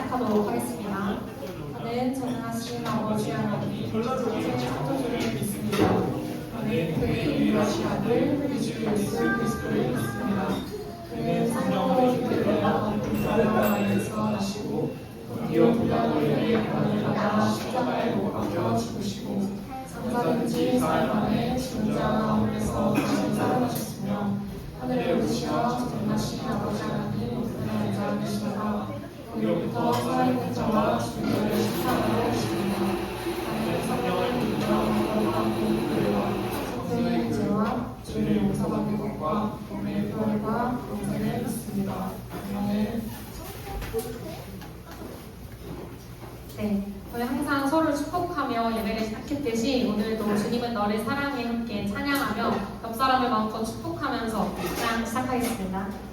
시작하도록 하겠습니다. 저는 전능하신 아버지 하나님, 전생 창조주를 믿습니다. 저는 그의 인도하신 아들, 우리 주 예수 그리스도를 믿습니다. 그는 성령으로 잉태되어 동정마 안에서 나시고 본디오 빌라도의 영을 받아 십자가에 못 박혀 죽으시고 장사든지 사흘 만에 죽은 자 가운데서 다시 살아나셨으며 하늘에 오르시어 전능하신 아버지 하나님 우편에 앉으시다가 거기로부터 살아있는 자와 죽은 자를 심판하러 오십니다. 나는 성령을 믿으며 거룩한 공의와 성령의 구제와 죄를 용서받는 것과 몸의 부활과 영생을 믿습니다. 아멘. 네, 저희 항상 서로를 축복하며 예배를 시작했듯이 오늘도 주님은 너를 사랑해 함께 찬양하며 옆 사람을 마음껏 축복하면서 찬양 시작하겠습니다.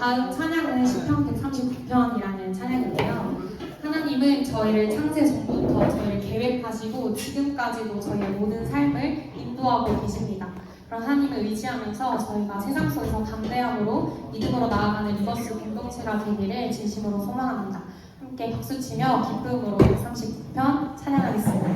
다음 찬양은 시편 139편이라는 찬양인데요. 하나님은 저희를 창세 전부터 저희를 계획하시고 지금까지도 저희의 모든 삶을 인도하고 계십니다. 그런 하나님을 의지하면서 저희가 세상 속에서 담대함으로 믿음으로 나아가는 리버스 공동체가 되기를 진심으로 소망합니다. 함께 박수치며 기쁨으로 139편 찬양하겠습니다.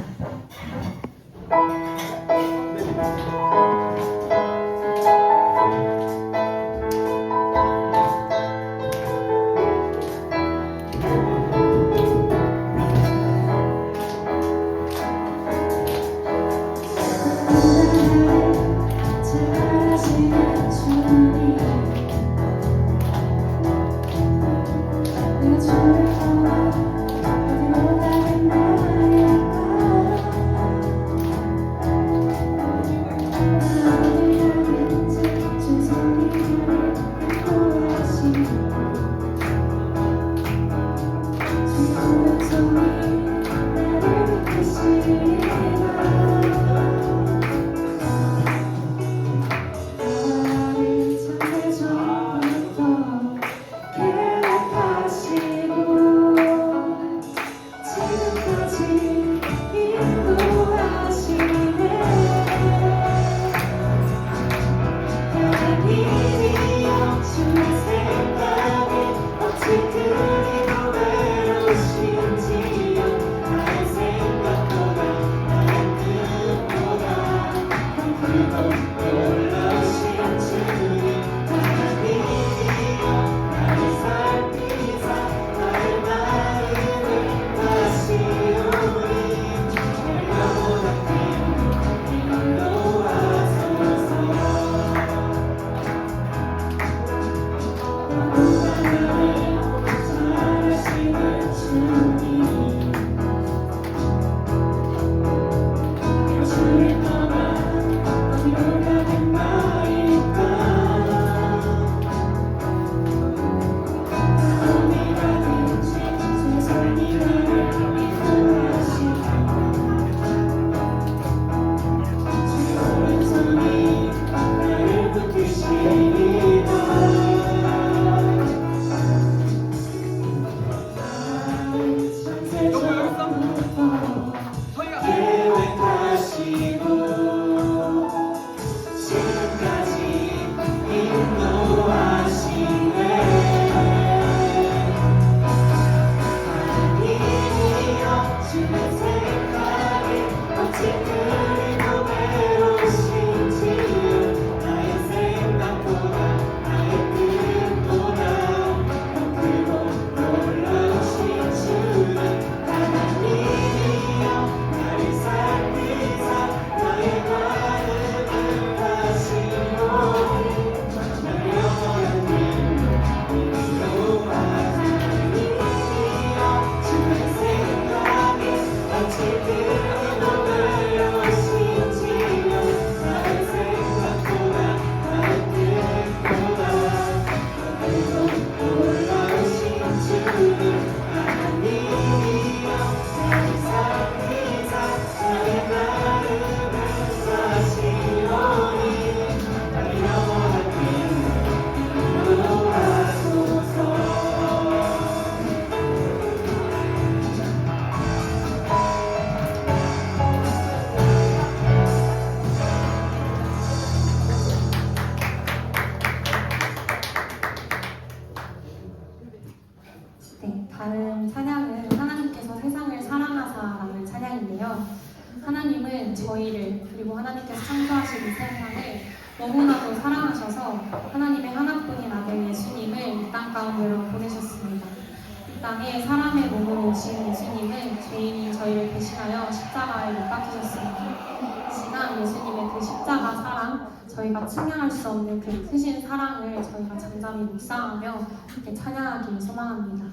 창조하신 이 세상을 너무나도 사랑하셔서 하나님의 하나뿐인 아들 예수님을 이 땅 가운데로 보내셨습니다. 이 땅에 사람의 몸으로 오신 예수님은 죄인인 저희를 대신하여 십자가에 못 박히셨습니다. 이 시간 예수님의 그 십자가 사랑, 저희가 측량할 수 없는 그 크신 사랑을 저희가 잠잠히 묵상하며 함께 찬양하기 소망합니다.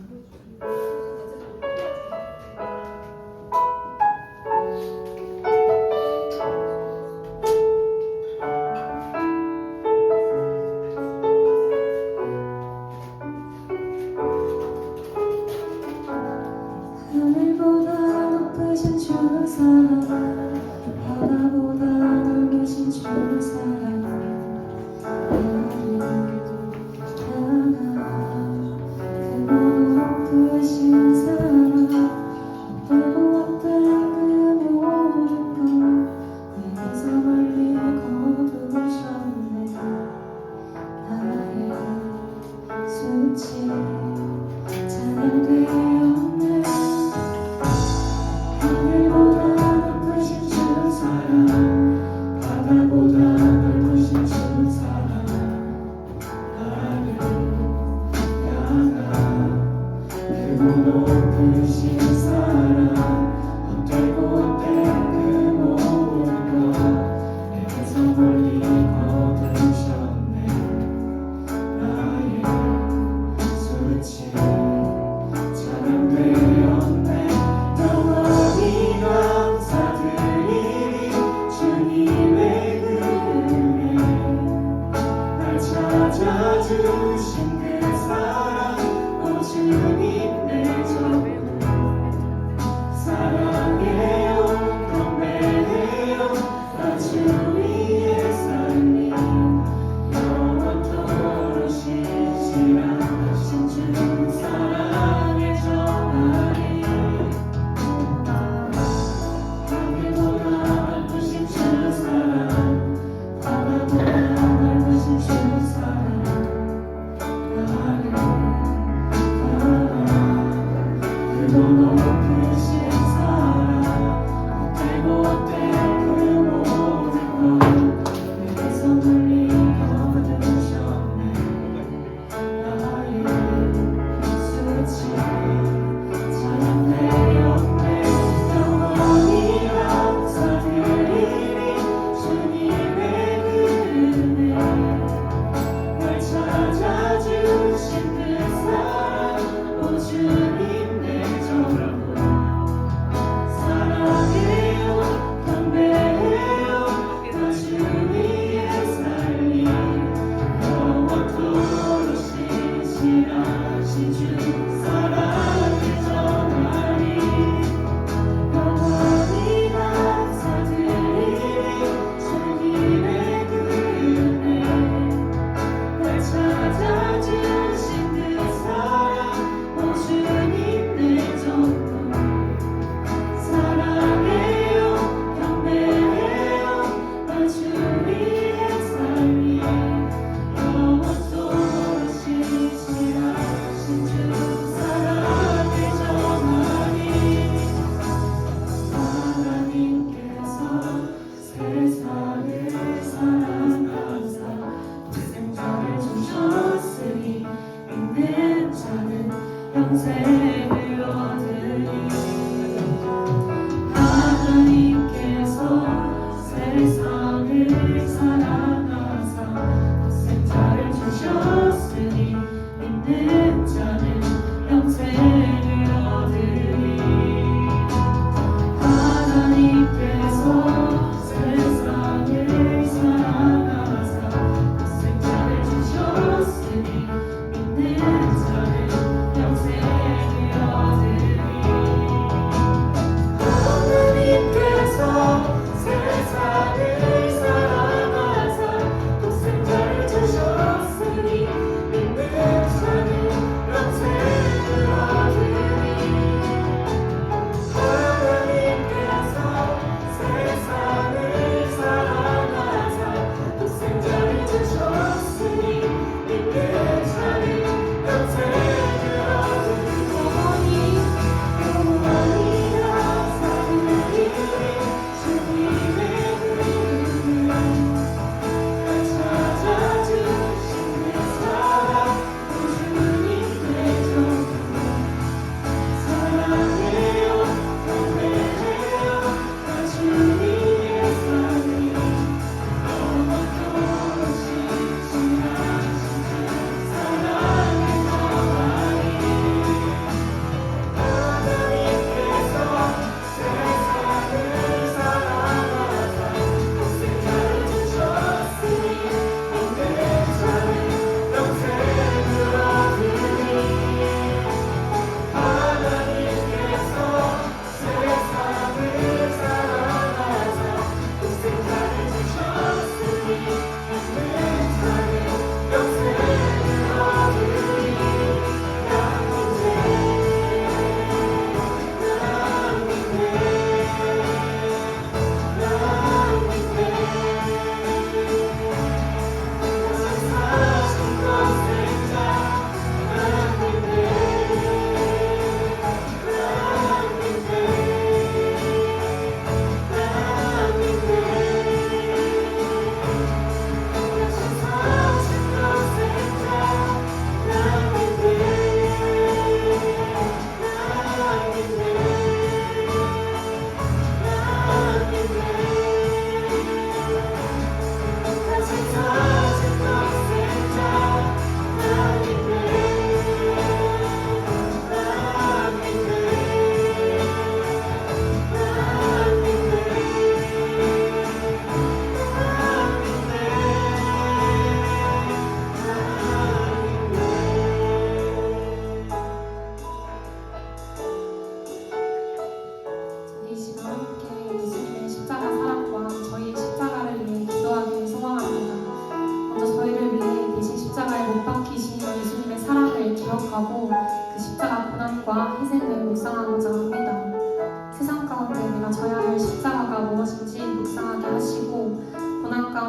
하늘보다 높으신 주의 사랑, 바다보다 넓으신 주의 사랑, 나를 향한 그 높으신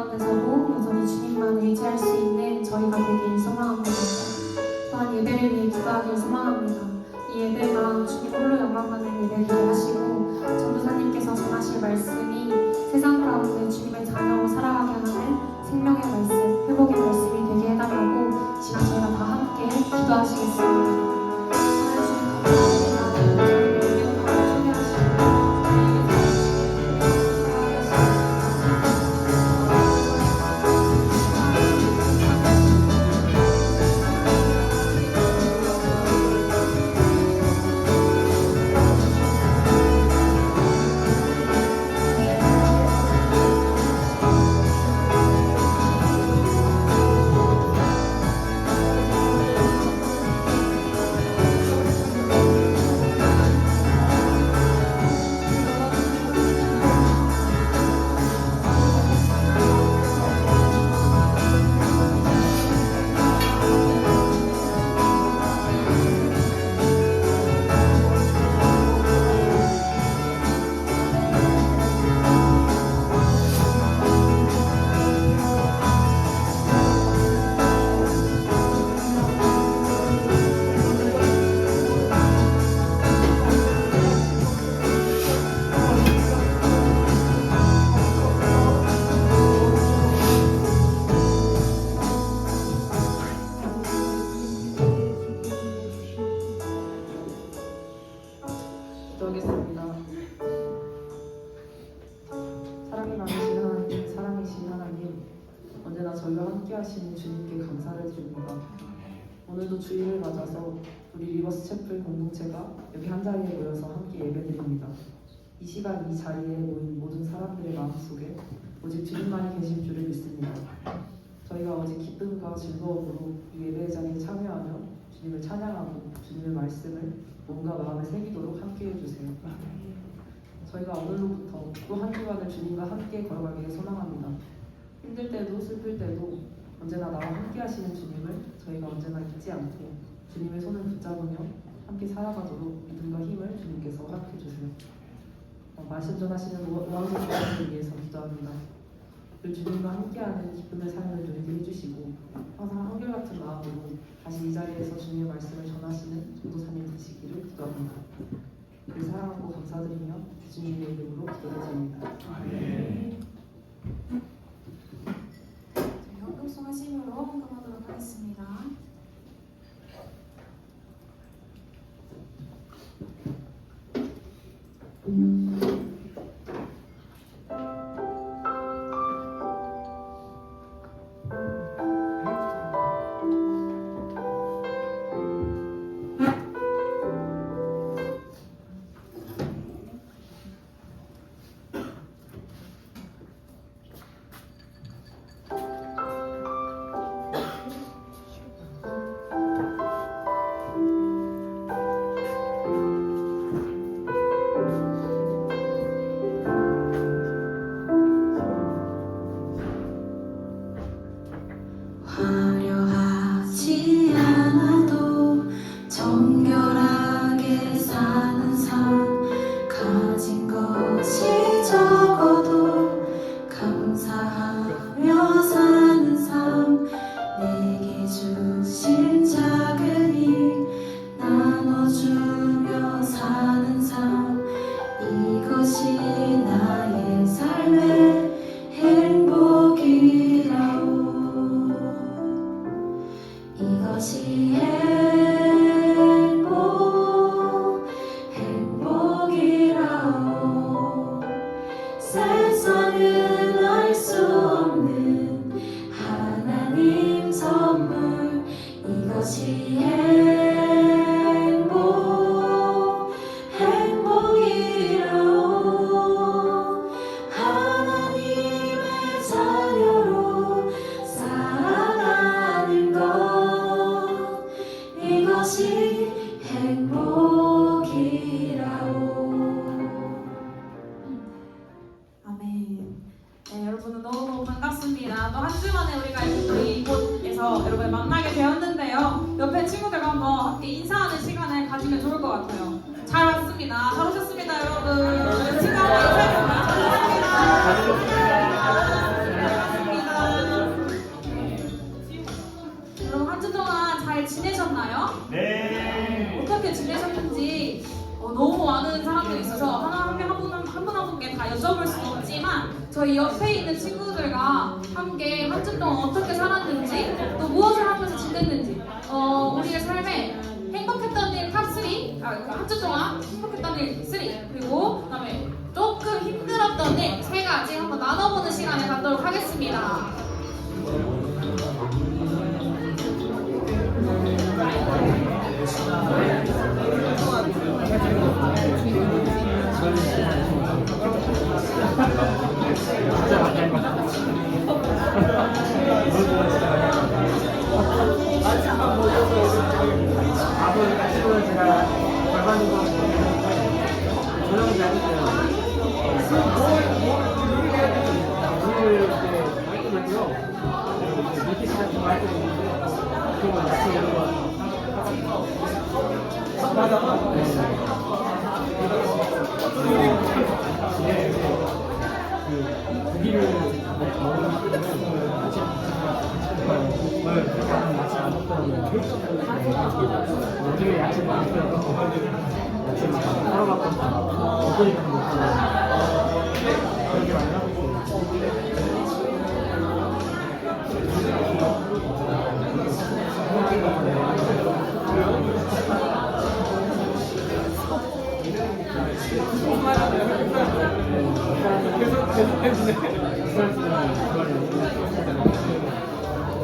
가운데서도 여전히 주님만 의지할 수 있는 저희가 되길 소망합니다. 또한 예배를 위해 기도하길 소망합니다. 이 예배가 주님 홀로 영광받는 예배를 하시고 전도사님께서 전하실 말씀이 세상 가운데 주님의 자녀로 살아가게 하는 생명의 말씀, 회복의 말씀이 되게 해달라고 이 시간 저희가 다 함께 기도하시겠습니다. 기도하겠습니다. 사랑이 많으신 하나님, 사랑이신 하나님, 언제나 저희와 함께 하시는 주님께 감사를 드립니다. 오늘도 주일을 맞아서 우리 리버스 채플 공동체가 여기 한 자리에 모여서 함께 예배드립니다. 이 시간 이 자리에 모인 모든 사람들의 마음속에 오직 주님만이 계신 줄을 믿습니다. 저희가 오직 기쁨과 즐거움으로 이 예배의 자리에 참여하며 주님을 찬양하고 주님의 말씀을 몸과 마음에 새기도록 함께 해주세요. 저희가 오늘로부터 또 한 주간을 주님과 함께 걸어가기를 소망합니다. 힘들 때도 슬플 때도 언제나 나와 함께 하시는 주님을 저희가 언제나 잊지 않고 주님의 손을 붙잡으며 함께 살아가도록 믿음과 힘을 주님께서 허락해 주세요. 말씀 전하시는 우왕선 목사님을 위해서 기도합니다. 늘 주님과 함께하는 기쁨의 삶을 누리게 해주시고 항상 한결같은 마음으로 다시 이 자리에서 주님의 말씀을 전하시는 전도사님 되시기를 기도합니다. 늘 사랑하고 감사드리며 주님의 이름으로 기도드립니다. 저희 헌금송 하심으로 헌금하도록 하겠습니다. 화려하지 않아도 정결하게 사는 삶, 가진 것이 적어도 감사하며 사는 삶, 내게 주신 작은 일 나눠주며 사는 삶, 이것이 나의 삶의 행복이라오. 이것이 행복이라오. 세상은 알 수 없는 하나님 선물, 이것이 행복이라오. 하나님의 자녀로 살아가는 것, 이것이 행복이라오. 아멘. 네, 여러분은 너무 반갑습니다. 또 한 주만에 우리가 이곳에서 여러분 만나게 되었는데요. 옆에 친구들과 한번 함께 인사하는 시간을 가지면 좋을 것 같아요. 잘 왔습니다. 잘 오셨습니다, 여러분. 친구 한번 인사해주세요. 감사합니다. 반갑습니다. 여쭤볼 수 있지만 저희 옆에 있는 친구들과 함께 한 주 동안 어떻게 살았는지 또 무엇을 하면서 지냈는지 우리의 삶에 행복했던 일 탑3 한 주 동안 행복했던 일 3 그리고 그다음에 조금 힘들었던 일 3가지 한번 나눠보는 시간을 갖도록 하겠습니다.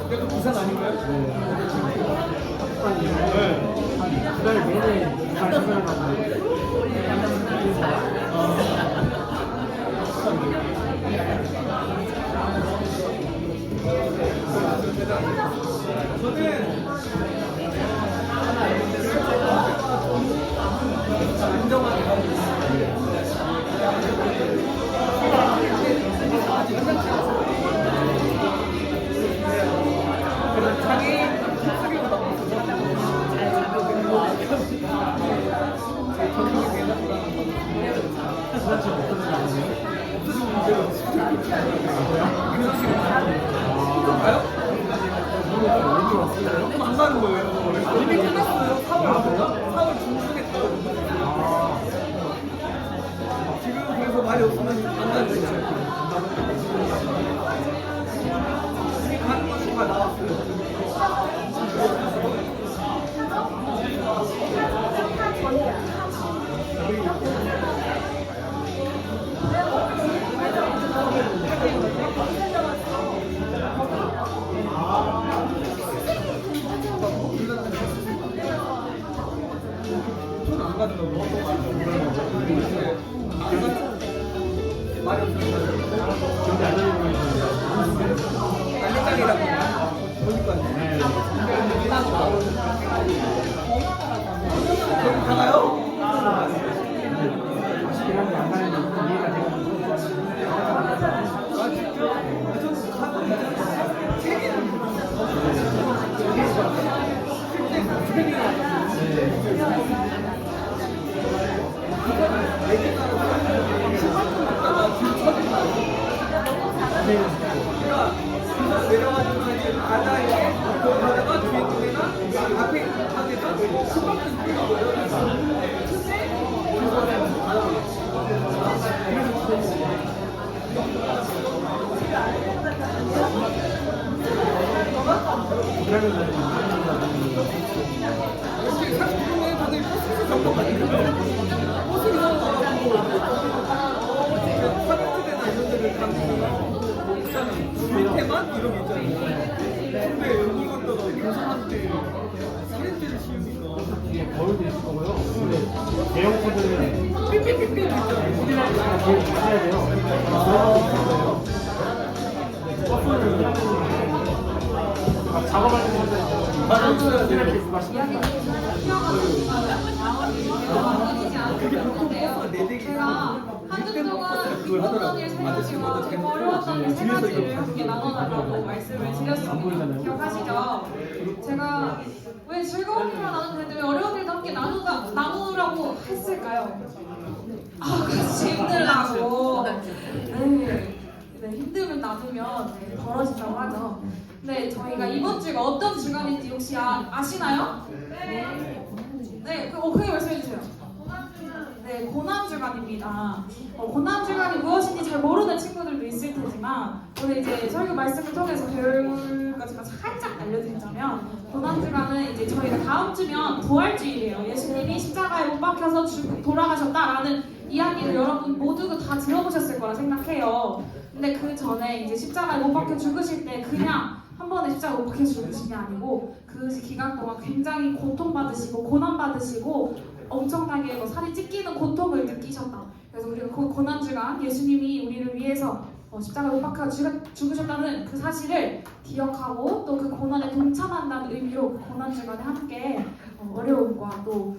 그래도 부산 아닌가요? 두달 내내 잘 생각하고 그럼 안 가는 거예요? 이미 끝났어요. 4월 중순에 가거든요. 지금 그래서 말이 없으면 안 가는 거죠. 이미 가는 것이 다 나왔어요. 손안 가더라고요. 말이 없어요. 기억이 안 나는 거예요. 난장이라고 보니까 그럼 가나요? 아쉽긴 한데 안 가는 게 이해가 되거든요. 내려가지고 바다에 가다가 뒤에 쪽에나 앞에 가게가 수박을 피는 거예요. 역시 30분에 다들 버스 정도 가니까요. 버스 이상하고 사각지대나 이런 데를 가면 밑에만 이런 게 있잖아요. 근데 여기 갔다가 교사한테 사례지를 씌우니까 이게 거울도 있을 거고요. 근데 대형 코드는 삐삐삐삐 있잖아요. 코디할 때가 제일 잘해야 돼요. 그런 것도 있을 거예요. 버스는 막 작업할 때 맞아요. 이렇게 누가 신경 그게 보통 버스가 4대기 제가 한주 동안 기본적인 일 생각이와 좀 어려웠던 일 뒤에서 이거 3가지를 함께 나눠달라고 말씀을 드렸습니다. 기억하시죠? 제가 왜 즐거운 일만 나누는데 왜 어려운 일도 함께 나누라고 했을까요? 같이 힘들라고. 네, 힘들면 나누면 벌어진다고 하죠. 네, 저희가 이번 주가 어떤 주간인지 혹시 아시나요? 네, 크게 말씀해 주세요. 네, 이제 고난주간입니다. 고난주간이 무엇인지 잘 모르는 친구들도 있을 테지만 오늘 이제 설교 말씀을 통해서 배울 것을 살짝 알려드리자면 고난주간은 이제 저희가 다음 주면 부활주일이에요. 예수님이 십자가에 못 박혀서 돌아가셨다라는 이야기를 여러분 모두가 다 들어보셨을 거라 생각해요. 근데 그 전에 이제 십자가에 못 박혀 죽으실 때 그냥 한 번에 십자가에 못 박혀 죽으신 게 아니고 그 기간 동안 굉장히 고통받으시고 고난받으시고 엄청나게 살이 찢기는 고통을 느끼셨다. 그래서 우리가 그 고난주간 예수님이 우리를 위해서 십자가에 못 박혀 죽으셨다는 그 사실을 기억하고 또 그 고난에 동참한다는 의미로 고난주간에 함께 어려움과 또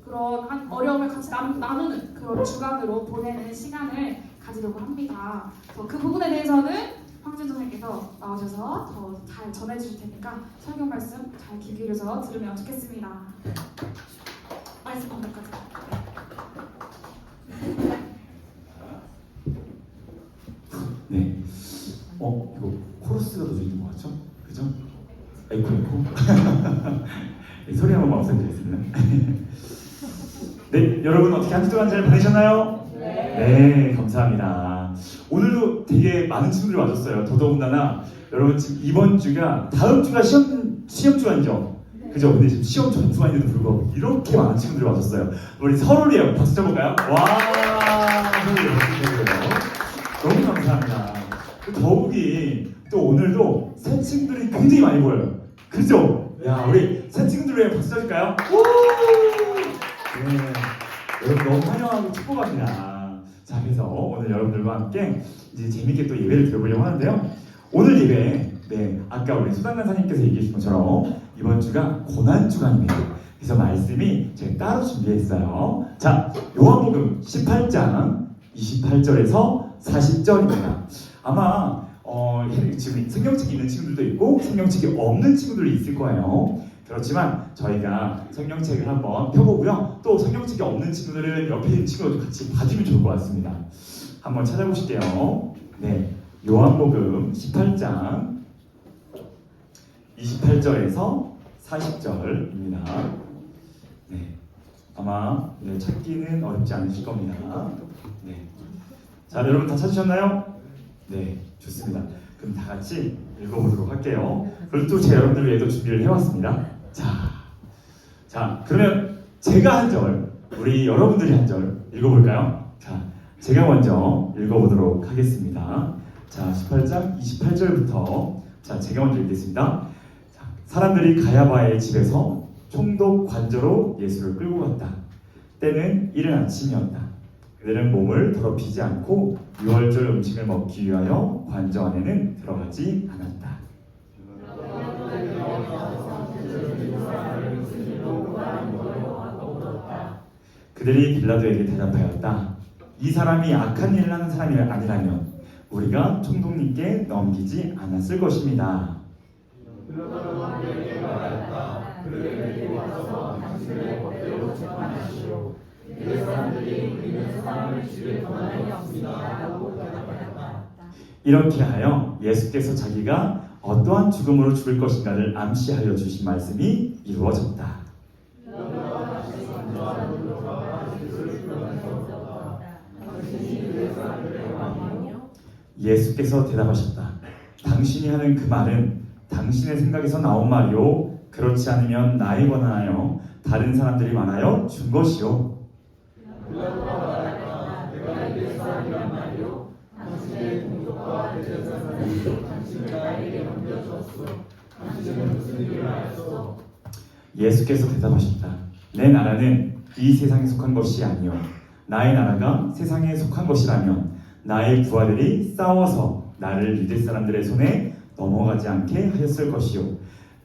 그런 어려움을 같이 나누는 그런 주간으로 보내는 시간을 가지려고 합니다. 그래서 그 부분에 대해서는 황진 선생님께서 나오셔서 더 잘 전해주실 테니까 설교 말씀 잘 귀 기울여서 들으면 좋겠습니다. 말씀 번역까지. 네. 이거 코러스가 더 있는 것 같죠? 그죠? 에코. 소리 한 번만 부탁드리겠습니다. 네, 여러분 어떻게 한 주 동안 잘 보내셨나요? 네, 감사합니다. 오늘도 되게 많은 친구들이 와줬어요. 더더군다나 여러분 지금 이번 주가 다음 주가 시험 주간이죠? 그죠? 근데 지금 시험 전주간인데도 불구하고 이렇게 많은 친구들이 와줬어요. 우리 서로리요. 박수 쳐볼까요? 와, 너무 감사합니다. 더욱이 또 오늘도 새 친구들이 굉장히 많이 보여요. 그죠? 야, 우리 새 친구들 위해 박수 쳐줄까요? 네, 여러분 너무 환영하고 축복합니다. 자, 그래서 오늘 여러분들과 함께 이제 재밌게 또 예배를 드려보려고 하는데요. 오늘 예배, 아까 우리 수단 간사님께서 얘기하신 것처럼 이번 주가 고난주간입니다. 그래서 말씀이 제가 따로 준비했어요. 자, 요한복음 18장 28절에서 40절입니다. 아마 지금 성경책이 있는 친구들도 있고 성경책이 없는 친구들도 있을 거예요. 그렇지만 저희가 성경책을 한번 펴보고요. 또 성경책이 없는 친구들은 옆에 있는 친구들도 같이 봐주면 좋을 것 같습니다. 한번 찾아보실게요. 네, 요한복음 18장 28절에서 40절입니다. 네, 아마 찾기는 어렵지 않으실 겁니다. 네, 자, 여러분 다 찾으셨나요? 네, 좋습니다. 그럼 다 같이 읽어보도록 할게요. 그리고 또 제 여러분들 위해도 준비를 해왔습니다. 자, 그러면 제가 한 절, 우리 여러분들이 한 절 읽어볼까요? 자, 제가 먼저 읽어보도록 하겠습니다. 자, 18장 28절부터 자, 제가 먼저 읽겠습니다. 자, 사람들이 가야바의 집에서 총독 관저로 예수를 끌고 갔다. 때는 이른 아침이었다. 그들은 몸을 더럽히지 않고 유월절 음식을 먹기 위하여 관저 안에는 들어가지 않았다. 그들이 빌라도에게 대답하였다. 이 사람이 악한 일을 하는 사람이 아니라면 우리가 총독님께 넘기지 않았을 것입니다. 이렇게 하여 예수께서 자기가 어떠한 죽음으로 죽을 것인가를 암시하여 주신 말씀이 이루어졌다. 예수께서 대답하셨다. 당신이 하는 그 말은 당신의 생각에서 나온 말이요, 그렇지 않으면 나에 관하여 다른 사람들이 말하여 준 것이요. 예수께서 대답하셨다. 내 나라는 이 세상에 속한 것이 아니요, 나의 나라가 세상에 속한 것이라면 나의 부하들이 싸워서 나를 유대 사람들의 손에 넘어가지 않게 하였을 것이요.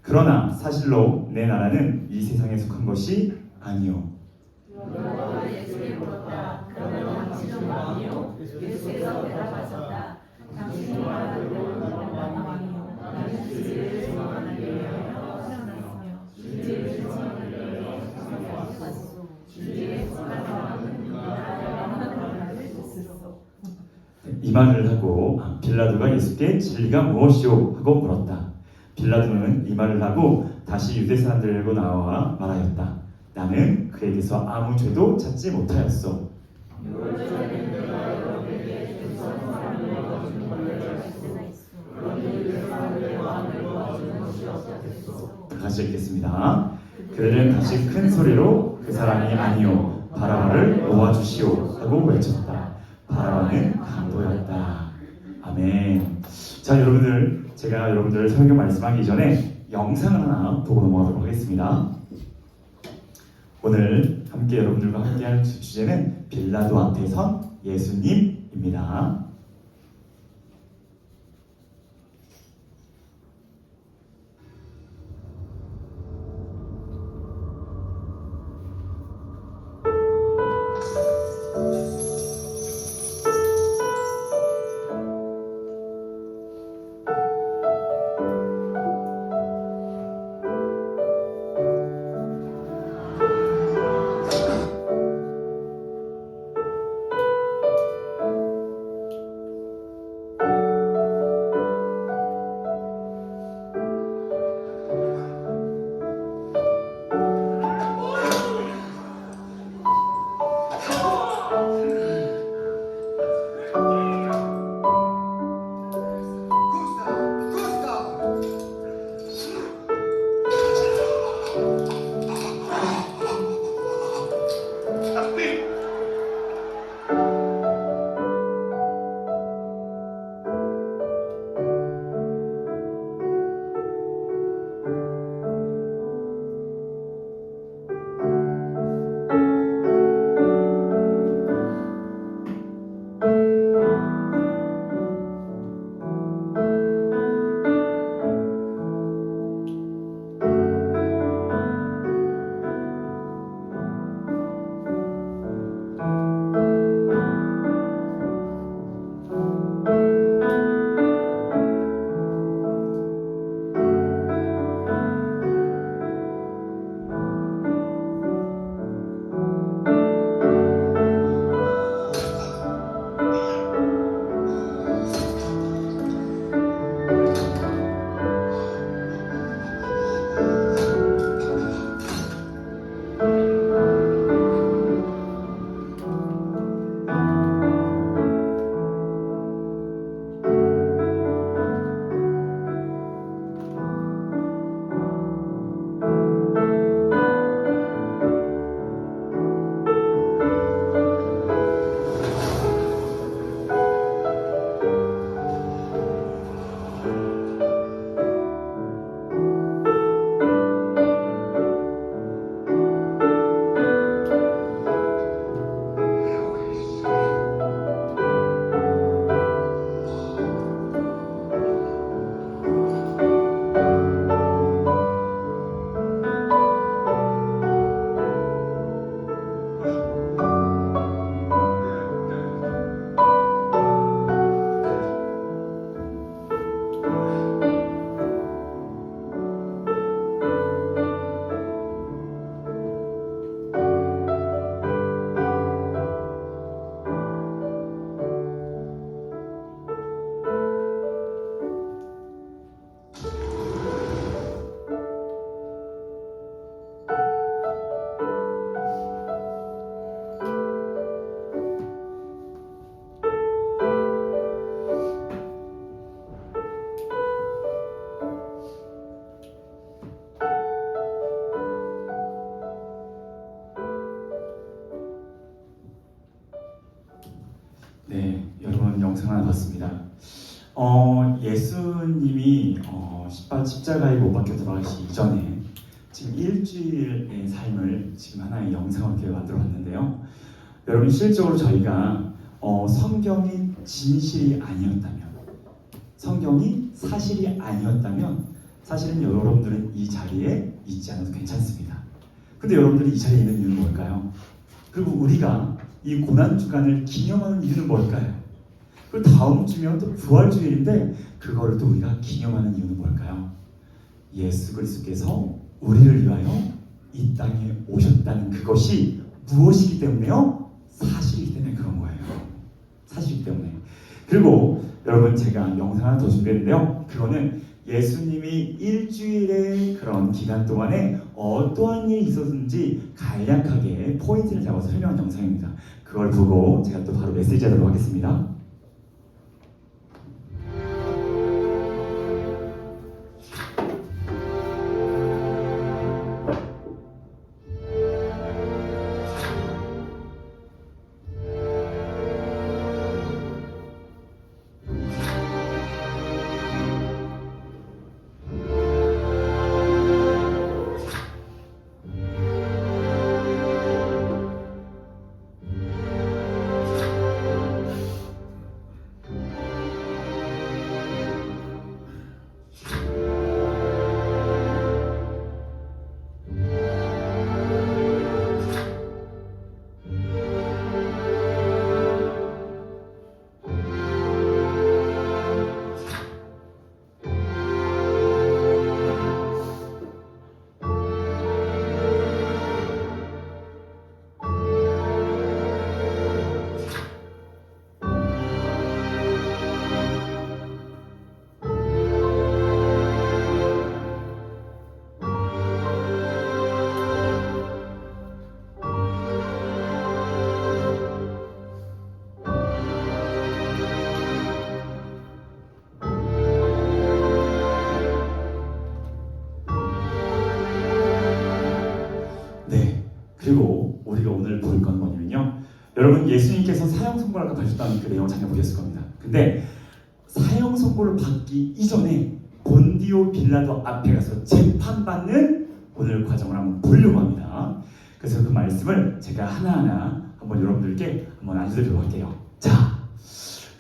그러나 사실로 내 나라는 이 세상에 속한 것이 아니요. 예수께 물었다. 그러면 당신은 왕이요? 예수께서 대답하셨다. 당신이 말하는 대로 왕이요. 나는 주를 증언하기 위하여 태어났으며 주를 증언하기 위하여 태어났소. 주의 속한 사람은 이 말을 하고 빌라도가 예수께 진리가 무엇이오? 하고 물었다. 빌라도는 이 말을 하고 다시 유대 사람들에게 나와 말하였다. 나는 그에게서 아무 죄도 찾지 못하였소. 다 같이 읽겠습니다. 그들은 다시 큰 소리로 그 사람이 아니요 바라바를 놓아주시오 하고 외쳤다. 바라바는 강도였다. 아멘. 자, 여러분들, 제가 여러분들 설교 말씀하기 전에 영상을 하나 보고 넘어가도록 하겠습니다. 오늘 함께 여러분들과 함께할 주제는 빌라도 앞에 선 예수님입니다. 네, 여러분 영상 하나 봤습니다. 예수님이 십자가에 못 박혀 돌아가시기 이전에 지금 일주일의 삶을 지금 하나의 영상으로 이렇게 만들어봤는데요. 여러분 실적으로 저희가 성경이 진실이 아니었다면, 성경이 사실이 아니었다면 사실은 여러분들은 이 자리에 있지 않아도 괜찮습니다. 근데 여러분들이 이 자리에 있는 이유는 뭘까요? 그리고 우리가 이 고난주간을 기념하는 이유는 뭘까요? 그리고 다음 주면 또 부활주일인데 그거를 또 우리가 기념하는 이유는 뭘까요? 예수 그리스도께서 우리를 위하여 이 땅에 오셨다는 그것이 무엇이기 때문에요? 사실이기 때문에 그런 거예요. 사실이기 때문에. 그리고 여러분 제가 영상 하나 더 준비했는데요. 그거는 예수님이 일주일의 그런 기간 동안에 어떠한 일이 있었는지 간략하게 포인트를 잡아서 설명한 영상입니다. 그걸 보고 제가 또 바로 메시지 하도록 하겠습니다. 그리고 우리가 오늘 볼 건 뭐냐면요. 여러분 예수님께서 사형 선고를 받으셨다는 그 내용을 잠깐 보셨을 겁니다. 근데 사형 선고를 받기 이전에 본디오 빌라도 앞에 가서 재판받는 오늘 과정을 한번 보려고 합니다. 그래서 그 말씀을 제가 하나하나 한번 여러분들께 한번 알려드리도록 할게요. 자,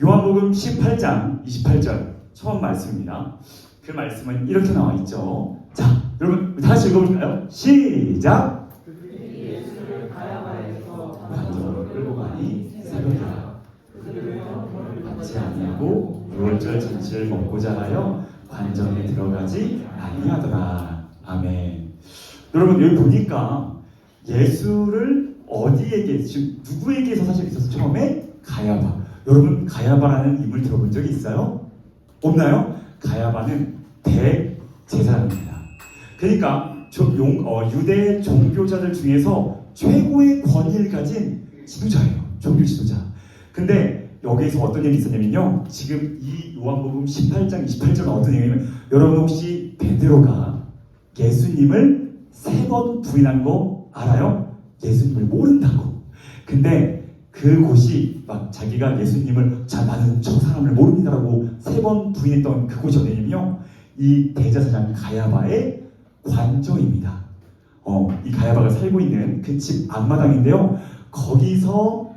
요한복음 18장 28절 처음 말씀입니다. 그 말씀은 이렇게 나와 있죠. 자, 여러분 다시 읽어볼까요? 시작! 관정으로 끌고 가니 새벽이라 받지 아니하고 유월절 잔치를 먹고자 하여 관정에 들어가지 아니하더라. 아멘. 여러분 여기 보니까 예수를 어디에게 지금 누구에게서 사실 있었어? 처음에 가야바. 여러분 가야바라는 인물 들어본 적이 있어요? 없나요? 가야바는 대제사장입니다. 그러니까 유대 종교자들 중에서 최고의 권위를 가진 지도자예요. 종교 지도자. 근데 여기에서 어떤 일이 있었냐면요. 지금 이 요한복음 18장 28절은 어떤 얘기냐면 여러분 혹시 베드로가 예수님을 3번 부인한 거 알아요? 예수님을 모른다고. 근데 그곳이 막 자기가 예수님을 나는 저 사람을 모릅니다라고 3번 부인했던 그곳이 어디냐면요. 이 대제사장 가야바의 관저입니다. 이 가야바가 살고 있는 그 집 앞마당인데요. 거기서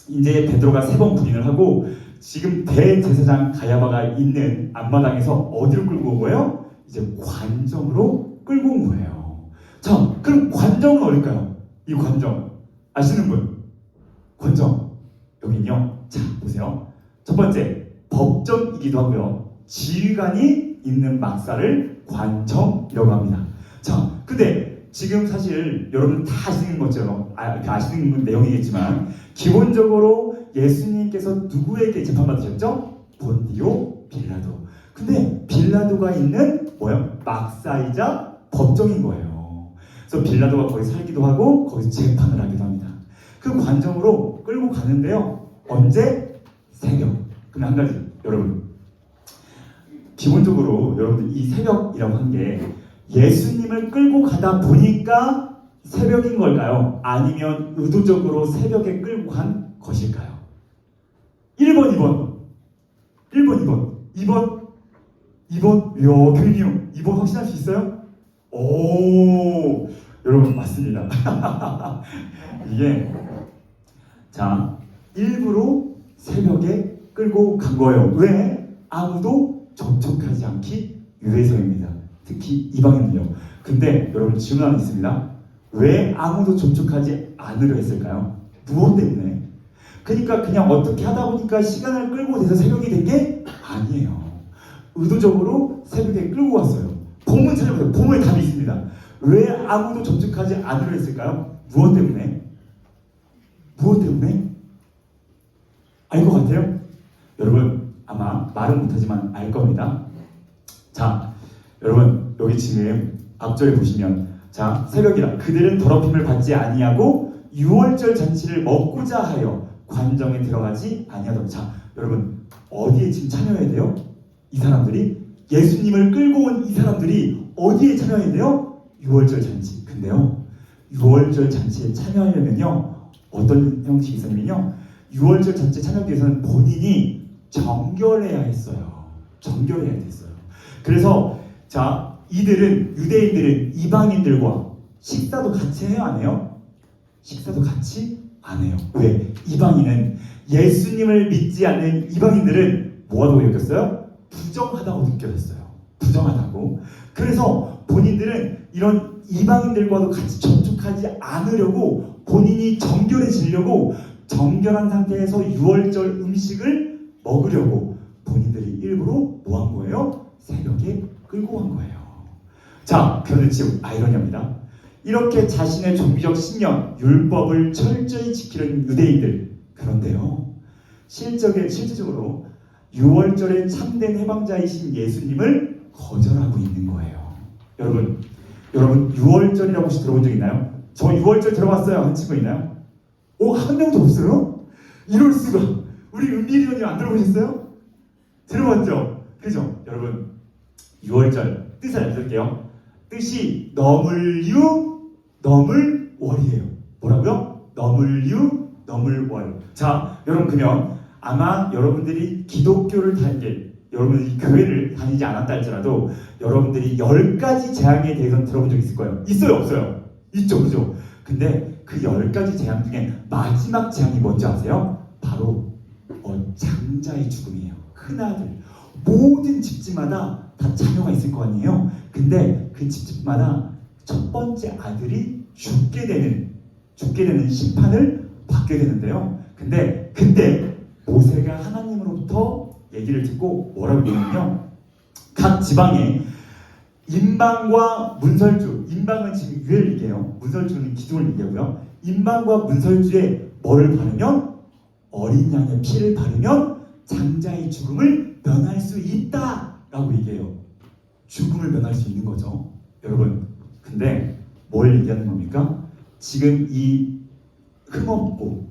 이제 베드로가 3번 부인을 하고 지금 대제사장 가야바가 있는 앞마당에서 어디로 끌고 온 거예요? 이제 관정으로 끌고 온 거예요. 자, 그럼 관정은 어딜까요? 이 관정 아시는 분? 관정 여긴요. 자, 보세요. 첫 번째 법정이기도 하고요. 지휘관이 있는 막사를 관정이라고 합니다. 자, 근데 지금 사실 여러분 다 아시는 것처럼 아시는 내용이겠지만 기본적으로 예수님께서 누구에게 재판받으셨죠? 본디오 빌라도. 근데 빌라도가 있는 뭐예요? 막사이자 법정인 거예요. 그래서 빌라도가 거기 살기도 하고 거기서 재판을 하기도 합니다. 그 관정으로 끌고 가는데요. 언제? 새벽. 근데 한 가지 여러분 기본적으로 여러분들 이 새벽이라고 한 게 예수님을 끌고 가다 보니까 새벽인 걸까요? 아니면 의도적으로 새벽에 끌고 간 것일까요? 1번, 2번. 1번, 2번. 2번? 2번? 이야, 교인이요. 2번 확신할 수 있어요? 오, 여러분 맞습니다. 이게 자, 일부러 새벽에 끌고 간 거예요. 왜? 아무도 접촉하지 않기 위해서입니다. 특히 이방인은요. 근데 여러분 질문 하나 있습니다. 왜 아무도 접촉하지 않으려 했을까요? 무엇 때문에? 그러니까 그냥 어떻게 하다 보니까 시간을 끌고 돼서 새벽이 된 게 아니에요. 의도적으로 새벽에 끌고 왔어요. 본문 찾아보세요. 본문에 답이 있습니다. 왜 아무도 접촉하지 않으려 했을까요? 무엇 때문에? 무엇 때문에? 알 것 같아요? 여러분 아마 말은 못하지만 알 겁니다. 자, 여러분 여기 지금 앞절에 보시면 자 새벽이라 그들은 더럽힘을 받지 아니하고 유월절 잔치를 먹고자 하여 관정에 들어가지 아니하더라. 자, 여러분 어디에 지금 참여해야 돼요? 이 사람들이 예수님을 끌고 온 이 사람들이 어디에 참여해야 돼요? 유월절 잔치. 근데요, 유월절 잔치에 참여하려면요 어떤 형식이 있었냐면요, 유월절 잔치에 참여하기 위해서는 본인이 정결해야 했어요. 정결해야 됐어요. 그래서 자 이들은 유대인들은 이방인들과 식사도 같이 해요, 안 해요? 식사도 같이 안 해요. 왜? 이방인은 예수님을 믿지 않는 이방인들은 뭐하다고 여겼어요? 부정하다고 느껴졌어요. 부정하다고. 그래서 본인들은 이런 이방인들과도 같이 접촉하지 않으려고 본인이 정결해지려고 정결한 상태에서 유월절 음식을 먹으려고 본인들이 일부러 뭐 한 거예요? 새벽에 끌고 간 거예요. 자, 그런데 지금 아이러니합니다. 이렇게 자신의 종교적 신념, 율법을 철저히 지키는 유대인들. 그런데요, 실제적으로 유월절의 참된 해방자이신 예수님을 거절하고 있는 거예요. 여러분 유월절이라고 혹시 들어본 적 있나요? 저 유월절 들어봤어요. 한 친구 있나요? 한 명도 없어요? 이럴 수가. 우리 은비리언님 안 들어보셨어요? 들어봤죠? 그죠? 여러분 유월절 뜻을 알려드릴게요. 뜻이 너물유 너물월이에요. 뭐라고요? 너물유 너물월. 자, 여러분 그러면 아마 여러분들이 기독교를 다니게, 여러분들이 교회를 다니지 않았다 할지라도 여러분들이 10가지 재앙에 대해서는 들어본 적 있을 거예요. 있어요? 없어요? 있죠, 그죠? 근데 그 10가지 재앙 중에 마지막 재앙이 뭔지 아세요? 바로 장자의 죽음이에요. 큰아들. 모든 집집마다 다 자녀가 있을 거 아니에요? 근데 그 집집마다 첫 번째 아들이 죽게 되는 심판을 받게 되는데요. 근데 그때 모세가 하나님으로부터 얘기를 듣고 뭐라고 얘기하냐면요, 각 지방에 임방과 문설주, 임방은 지금 유해를 얘기해요. 문설주는 기둥을 얘기하고요. 임방과 문설주에 뭐를 바르면, 어린 양의 피를 바르면 장자의 죽음을 면할 수 있다라고 얘기해요. 죽음을 면할 수 있는 거죠. 여러분, 근데 뭘 얘기하는 겁니까? 지금 이 흠없고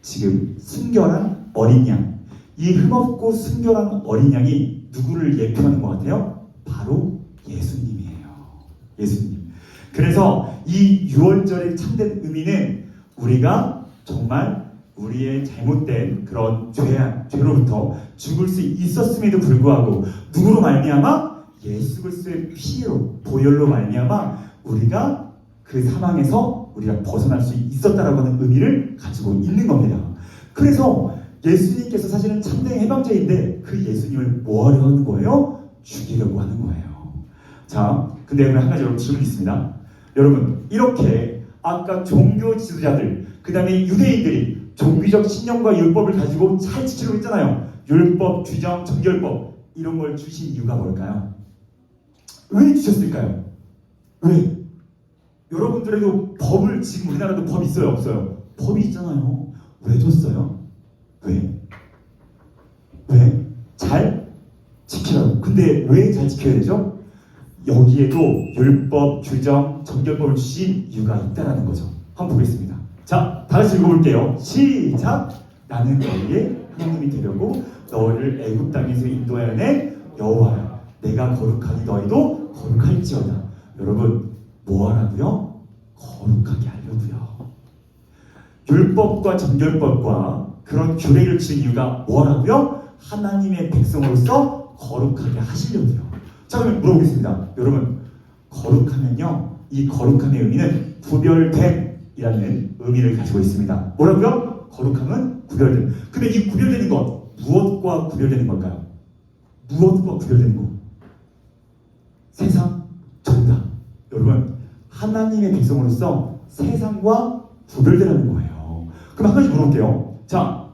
지금 순결한 어린 양, 이 흠없고 순결한 어린 양이 누구를 예표하는 것 같아요? 바로 예수님이에요. 예수님. 그래서 이 유월절의 참된 의미는 우리가 정말 우리의 잘못된 그런 죄로부터 죽을 수 있었음에도 불구하고 누구로 말미암아? 예수 그리스도의 피로, 보혈로 말미암아 우리가 그 사망에서 우리가 벗어날 수 있었다라고 하는 의미를 가지고 있는 겁니다. 그래서 예수님께서 사실은 참된 해방자인데 그 예수님을 뭐 하려 하는 거예요? 죽이려고 하는 거예요. 자, 근데 여러분 한 가지 여러분 질문이 있습니다. 여러분, 이렇게 아까 종교 지도자들, 그 다음에 유대인들이 종교적 신념과 율법을 가지고 잘 지키려고 했잖아요. 율법, 규정, 정결법 이런 걸 주신 이유가 뭘까요? 왜 주셨을까요? 왜? 여러분들에도 법을, 지금 우리나라도 법 있어요? 없어요? 법이 있잖아요. 왜 줬어요? 왜? 잘 지키라고. 근데 왜 잘 지켜야 되죠? 여기에도 율법, 규정, 정결법을 주신 이유가 있다는 거죠. 한번 보겠습니다. 자, 다 같이 읽어볼게요. 시작! 나는 너희의 하나님이 되려고 너희를 애굽 땅에서 인도하여 여호와라. 내가 거룩하니 너희도 거룩할지어다. 여러분, 뭐 하라고요? 거룩하게 하려고요. 율법과 정결법과 그런 규례를 주신 이유가 뭐 하라고요? 하나님의 백성으로서 거룩하게 하시려고요. 자, 그러면 물어보겠습니다. 여러분, 거룩하면요, 이 거룩함의 의미는 구별됨이라는 의미를 가지고 있습니다. 뭐라고요? 거룩함은 구별됨. 근데 이 구별되는 것, 무엇과 구별되는 걸까요? 무엇과 구별되는 것? 세상, 정답. 여러분, 하나님의 백성으로서 세상과 구별되라는 거예요. 그럼 한 가지 물어볼게요. 자,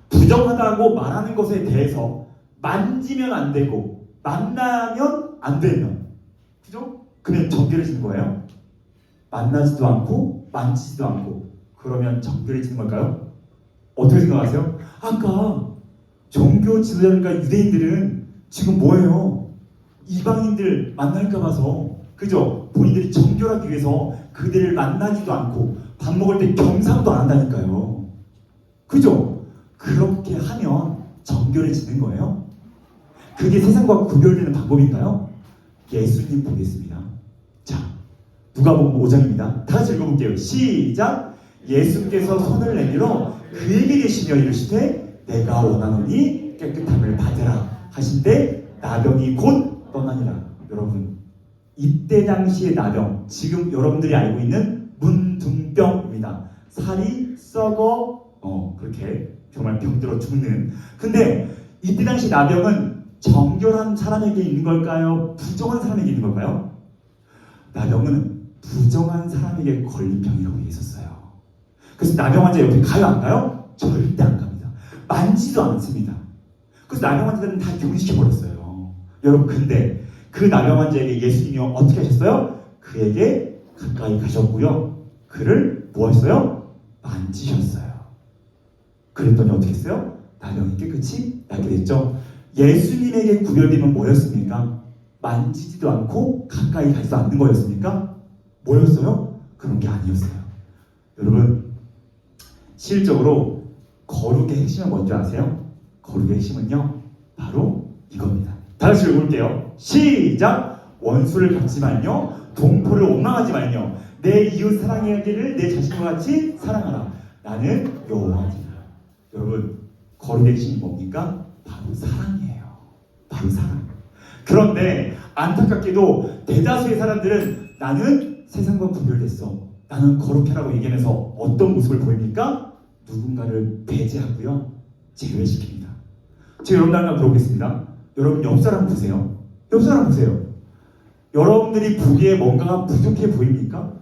부정하다고 말하는 것에 대해서 만지면 안 되고 만나면 안 되면, 그죠? 그러면 정결해지는 거예요? 만나지도 않고 만지지도 않고 그러면 정결해지는 걸까요? 어떻게 생각하세요? 아까 종교 지도자들과 유대인들은 지금 뭐예요? 이방인들 만날까 봐서, 그죠? 본인들이 정결하기 위해서 그들을 만나지도 않고 밥 먹을 때 겸상도 안 한다니까요. 그죠? 그렇게 하면 정결해지는 거예요. 그게 세상과 구별되는 방법인가요? 예수님 보겠습니다. 자, 누가복음 5장입니다. 다 같이 읽어볼게요. 시작! 예수께서 손을 내밀어 그에게 계시며 이르시되 내가 원하노니 깨끗함을 받으라 하신데 나병이 곧 떠나니라. 여러분, 이때 당시의 나병, 지금 여러분들이 알고 있는 문둥병입니다. 살이 썩어 그렇게 정말 병들어 죽는. 근데 이때 당시 나병은 정결한 사람에게 있는 걸까요? 부정한 사람에게 있는 걸까요? 나병은 부정한 사람에게 걸린 병이라고 얘기했었어요. 그래서 나병 환자 옆에 가요 안 가요? 절대 안 갑니다. 만지도 않습니다. 그래서 나병 환자들은 다 격리시켜버렸어요. 여러분, 근데 그 나병 환자에게 예수님이 어떻게 하셨어요? 그에게 가까이 가셨고요. 그를 뭐 했어요? 만지셨어요. 그랬더니 어떻게 했어요? 나병이 깨끗이 낫게 됐죠. 예수님에게 구별되면 뭐였습니까? 만지지도 않고 가까이 갈 수 않는 거였습니까? 뭐였어요? 그런 게 아니었어요. 여러분, 실적으로 거룩의 핵심은 뭔지 아세요? 거룩의 핵심은요, 바로 이겁니다. 다 같이 읽어볼게요. 시작! 원수를 갚지 말며 동포를 원망하지 말며 내 이웃 사랑하기를 내 자신과 같이 사랑하라. 나는 여호와니라. 여러분, 거룩의 핵심이 뭡니까? 바로 사랑이에요. 바로 사랑. 그런데 안타깝게도 대다수의 사람들은 나는 세상과 구별됐어, 나는 거룩해라고 얘기하면서 어떤 모습을 보입니까? 누군가를 배제하고요, 제외시킵니다. 제가 여러분 하나 물어보겠습니다. 여러분 옆 사람 보세요. 옆 사람 보세요. 여러분들이 보기에 뭔가가 부족해 보입니까?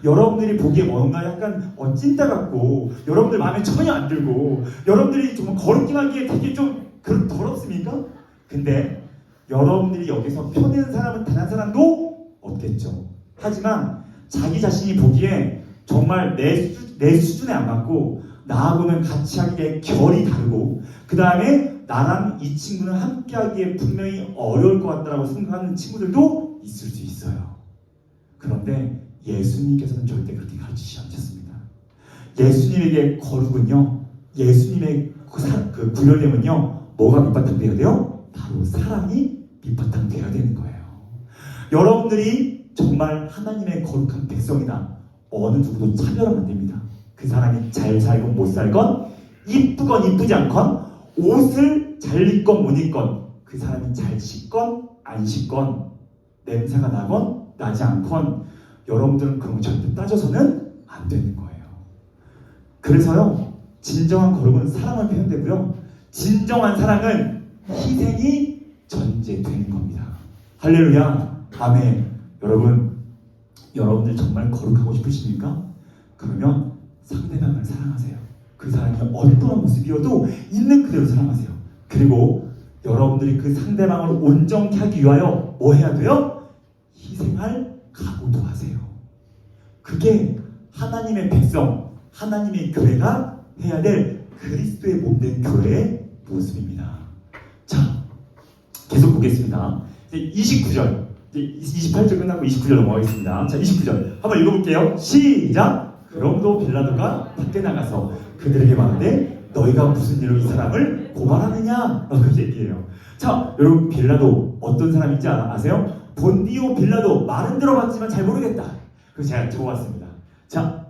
여러분들이 보기에 뭔가 약간 찐따 같고, 여러분들 마음에 전혀 안 들고, 여러분들이 좀 거룩기만 하기에 되게 좀 더럽습니까? 근데 여러분들이 여기서 표내는 사람은 단 한 사람도 없겠죠. 하지만 자기 자신이 보기에 정말 내 수준에 안 맞고 나하고는 같이 하기에 결이 다르고, 그 다음에 나랑 이 친구는 함께 하기에 분명히 어려울 것 같다라고 생각하는 친구들도 있을 수 있어요. 그런데 예수님께서는 절대 그렇게 가르치지 않으셨습니다. 예수님에게 거룩은요, 예수님의 그 구별됨은요, 뭐가 밑바탕 되어야 돼요? 바로 사랑이 밑바탕 되어야 되는 거예요. 여러분들이 정말 하나님의 거룩한 백성이다, 어느 누구도 차별하면 안 됩니다. 그 사람이 잘 살건 못 살건, 이쁘건 이쁘지 않건, 옷을 잘 입건 못 입건, 그 사람이 잘 씻건 안 씻건, 냄새가 나건 나지 않건, 여러분들은 그런 거 절대 따져서는 안 되는 거예요. 그래서요, 진정한 거룩은 사랑을 표현되고요, 진정한 사랑은 희생이 전제되는 겁니다. 할렐루야, 아멘. 여러분들 정말 거룩하고 싶으십니까? 그러면 상대방을 사랑하세요. 그 사람이 어떠한 모습이어도 있는 그대로 사랑하세요. 그리고 여러분들이 그 상대방을 온전케 하기 위하여 뭐 해야 돼요? 희생할 각오도 하세요. 그게 하나님의 백성, 하나님의 교회가 해야 될 그리스도의 몸된 교회의 모습입니다. 자, 계속 보겠습니다. 이제 29절, 이제 28절 끝나고 29절 넘어가겠습니다. 자, 29절 한번 읽어볼게요. 시작! 그럼도 빌라도가 밖에 나가서 그들에게 말하되 너희가 무슨 일로 이 사람을 고발하느냐? 라고 얘기해요. 자, 여러분, 빌라도 어떤 사람인지 아세요? 본디오 빌라도, 말은 들어봤지만 잘 모르겠다. 그래서 제가 적어왔습니다. 자,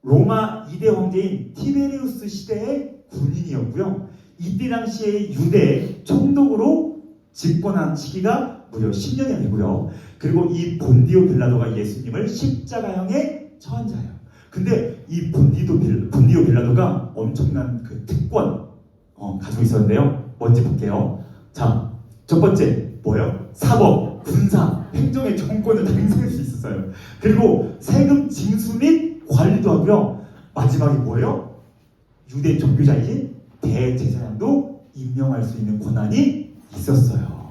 로마 2대 황제인 티베리우스 시대의 군인이었고요. 이때 당시에 유대 총독으로 집권한 시기가 무려 10년이 되고요. 그리고 이 본디오 빌라도가 예수님을 십자가형에 처한 자예요. 근데 이 본디오 빌라도가 엄청난 그 특권 가지고 있었는데요. 뭔지 볼게요. 자, 첫 번째 뭐예요? 사법, 군사, 행정의 정권을 다 행사할 수 있었어요. 그리고 세금 징수 및 관리도 하고요. 마지막에 뭐예요? 유대 종교자이신 대제사장도 임명할 수 있는 권한이 있었어요.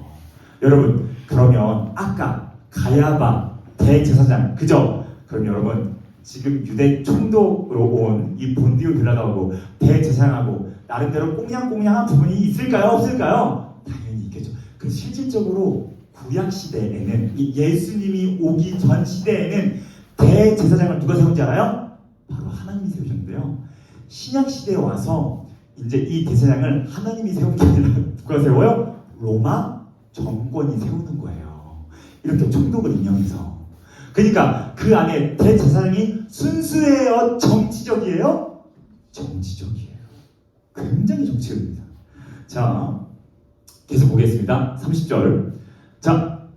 여러분, 그러면 아까 가야바 대제사장, 그죠? 그럼 여러분, 지금 유대 총독으로 온 이 본디오 빌라도하고 대제사장하고 나름대로 꽁냥꽁냥한 부분이 있을까요? 없을까요? 당연히 있겠죠. 그 실질적으로 구약 시대에는 이 예수님이 오기 전 시대에는 대제사장을 누가 세운지 알아요? 바로 하나님이 세우셨는데요. 신약 시대에 와서 이제 이 대제사장을 하나님이 세운 게 아니라 누가 세워요? 로마 정권이 세우는 거예요. 이렇게 총독을 임명해서. 그러니까 그 안에 대제사장이 순수해요? 정치적이에요? 정치적이에요. 굉장히 정치적입니다. 자, 계속 보겠습니다. 30절. 자,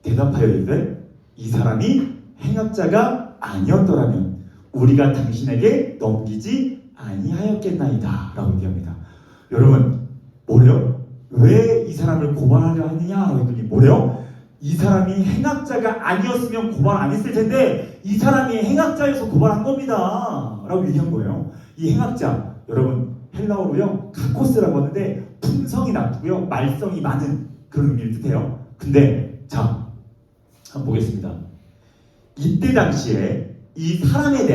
대답하여 이르되 이 사람이 행악자가 아니었더라면 우리가 당신에게 넘기지 아니하였겠나이다 라고 얘기합니다. 여러분 뭐래요? 왜 이 사람을 고발하려 하느냐라고 했더니 뭐래요? 이 사람이 행악자가 아니었으면 고발 안 했을 텐데 이 사람이 행악자여서 고발한 겁니다 라고 얘기한 거예요. 이 행악자 여러분 헬라어로요 카코스라고 하는데 품성이 나쁘고요 말썽이 많은 그런 의미를 뜻해요. 근데 자 한번 보겠습니다. 이때 당시에 이 사람에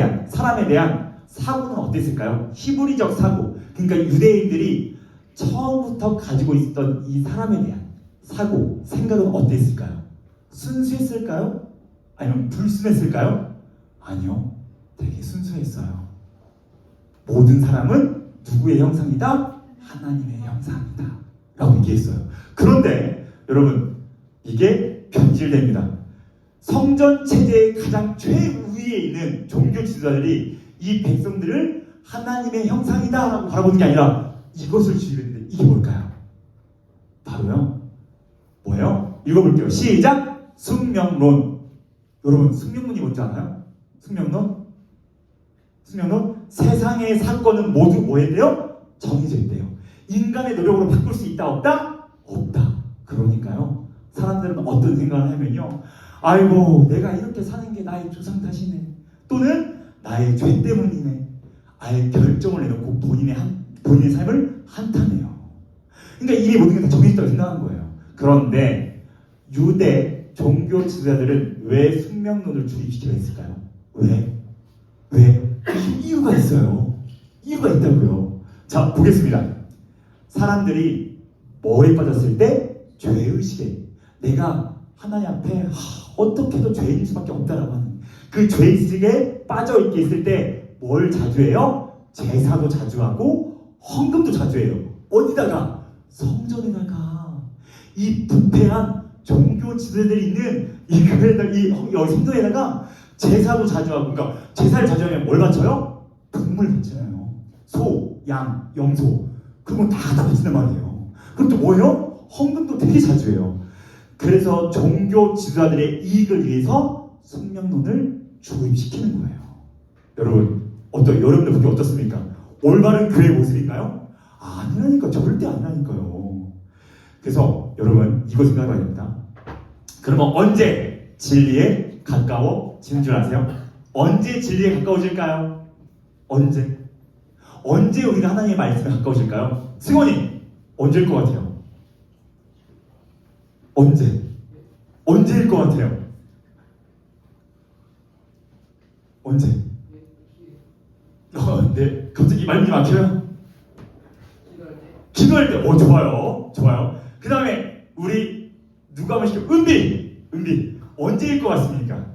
대한 사고는 어땠을까요? 히브리적 사고. 그러니까 유대인들이 처음부터 가지고 있었던 이 사람에 대한 사고, 생각은 어땠을까요? 순수했을까요? 아니면 불순했을까요? 아니요. 되게 순수했어요. 모든 사람은 누구의 형상이다? 하나님의 형상이다. 라고 얘기했어요. 그런데 여러분 이게 변질됩니다. 성전 체제의 가장 최우위에 있는 종교 지도자들이 이 백성들을 하나님의 형상이다 라고 바라보는 게 아니라 이것을 주의했는데 이게 뭘까요? 바로요 뭐예요? 읽어볼게요. 시작! 숙명론. 여러분 숙명론이 뭔지 아나요? 숙명론? 세상의 사건은 모두 뭐 했대요? 정해져 있대요. 인간의 노력으로 바꿀 수 있다 없다? 없다. 그러니까요 사람들은 어떤 생각을 하면요 아이고 내가 이렇게 사는 게 나의 조상 탓이네 또는 나의 죄 때문이네 아예 결정을 내놓고 본인의 삶을 한탄해요. 그러니까 이미 모든 게 다 정해졌다고 생각하는 거예요. 그런데 유대 종교 지도자들은 왜 숙명론을 주입시키려 했을까요? 왜? 이유가 있어요. 이유가 있다고요. 자 보겠습니다. 사람들이 뭐에 빠졌을 때? 죄의식에 내가 하나님 앞에 어떻게도 죄인일 수밖에 없다라고 하는 그 죄의식에 빠져있게 있을 때 뭘 자주 해요? 제사도 자주 하고 헌금도 자주 해요. 어디다가? 성전에다가. 이 부패한 종교 지도자들이 있는 이 교회에다 이 성전에다가 제사도 자주 하고 그러니까 제사를 자주 하면 뭘 바쳐요? 동물 바쳐요. 소, 양, 염소 그런 건 다 바친단 말이에요. 그럼 또 뭐예요? 헌금도 되게 자주 해요. 그래서 종교 지도자들의 이익을 위해서 숙명론을 주입시키는 거예요. 여러분 여러분들 보기 어떻습니까? 올바른 교회의 모습인가요? 아니라니까. 절대 아니라니까요. 그래서 여러분 이거 생각해봐야 됩니다. 그러면 언제 진리에 가까워지는 줄 아세요? 언제 진리에 가까워질까요? 언제 우리가 하나님의 말씀에 가까워질까요? 승원이 언제일 것 같아요? 언제일 것 같아요? 언제? 네, 갑자기 말문이 막혀요? 기도할 때. 좋아요. 그 다음에 우리 누가 한번 시켜? 은비 언제일 것 같습니까?